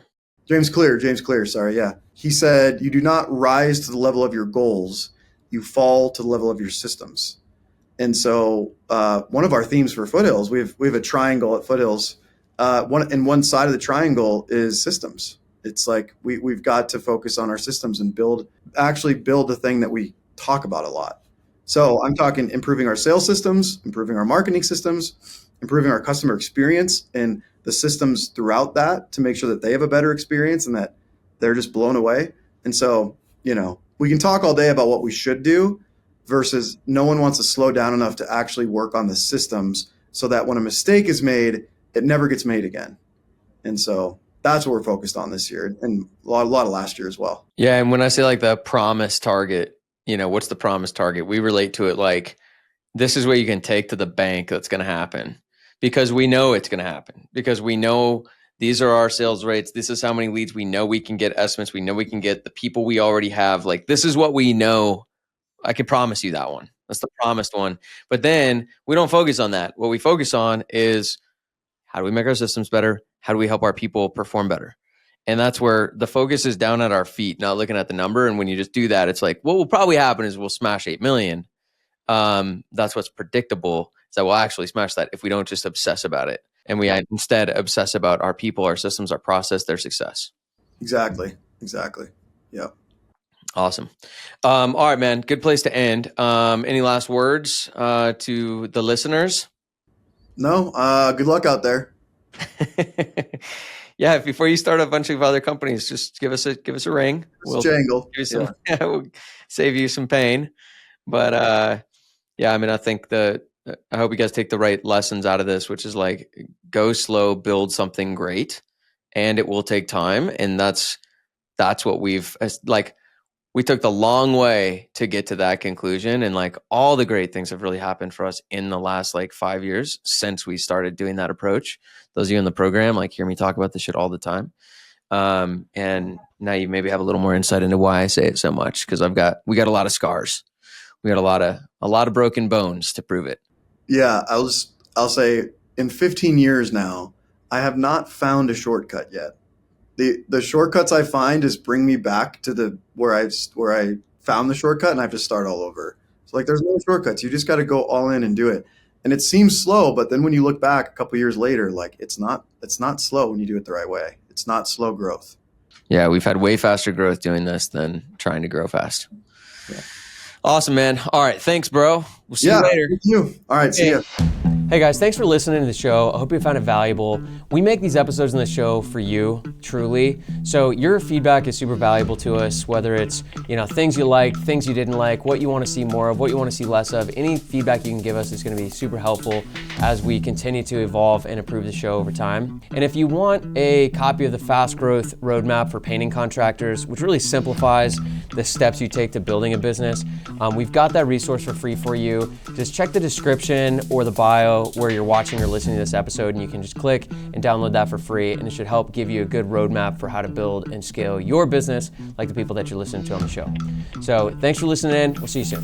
Speaker 2: Sorry. Yeah. He said, you do not rise to the level of your goals. You fall to the level of your systems. And so one of our themes for Foothills, we have a triangle at Foothills
Speaker 1: one side of the triangle is systems. It's like we've got to focus on our systems and actually build the thing that we talk about a lot. So I'm talking improving our sales systems, improving our marketing systems, improving our customer experience and the systems throughout that to make sure that they have a better experience and that they're just blown away. And so, we can talk all day about what we should do versus no one wants to slow down enough to actually work on the systems so that when a mistake is made, it never gets made again. And so that's what we're focused on this year and a lot of last year as well.
Speaker 2: Yeah. And when I say like the promise target, what's the promise target? We relate to it like, this is what you can take to the bank that's going to happen because we know it's going to happen because we know these are our sales rates. This is how many leads we know we can get estimates. We know we can get the people we already have. Like, this is what we know. I can promise you that one. That's the promised one. But then we don't focus on that. What we focus on is how do we make our systems better? How do we help our people perform better? And that's where the focus is down at our feet, not looking at the number. And when you just do that, it's like, what will probably happen is we'll smash 8 million. That's what's predictable is that we'll actually smash that if we don't just obsess about it. And we instead obsess about our people, our systems, our process, their success.
Speaker 1: Exactly. Yeah.
Speaker 2: Awesome. All right, man. Good place to end. Any last words to the listeners?
Speaker 1: No. Good luck out there.
Speaker 2: Yeah. Before you start a bunch of other companies, just give us a ring.
Speaker 1: We'll jangle.
Speaker 2: We'll save you some pain. But yeah, I mean, I think I hope you guys take the right lessons out of this, which is like go slow, build something great, and it will take time. And that's what we took the long way to get to that conclusion. And like all the great things have really happened for us in the last like 5 years since we started doing that approach. Those of you in the program, like hear me talk about this shit all the time. And now you maybe have a little more insight into why I say it so much. Cause we got a lot of scars. We got a lot of broken bones to prove it.
Speaker 1: Yeah. I'll say in 15 years now, I have not found a shortcut yet. The shortcuts I find is bring me back to where I found the shortcut and I have to start all over. So like there's no shortcuts. You just got to go all in and do it. And it seems slow, but then when you look back a couple years later, like it's not slow when you do it the right way. It's not slow growth.
Speaker 2: Yeah, we've had way faster growth doing this than trying to grow fast. Yeah. Awesome, man. All right, thanks, bro. We'll see you later.
Speaker 1: Thank you. All right, see ya.
Speaker 2: Hey guys, thanks for listening to the show. I hope you found it valuable. We make these episodes in the show for you, truly. So your feedback is super valuable to us, whether it's, things you liked, things you didn't like, what you want to see more of, what you want to see less of. Any feedback you can give us is going to be super helpful as we continue to evolve and improve the show over time. And if you want a copy of the Fast Growth Roadmap for Painting Contractors, which really simplifies the steps you take to building a business, we've got that resource for free for you. Just check the description or the bio where you're watching or listening to this episode, and you can just click and download that for free, and it should help give you a good roadmap for how to build and scale your business like the people that you're listening to on the show. So thanks for listening in. We'll see you soon.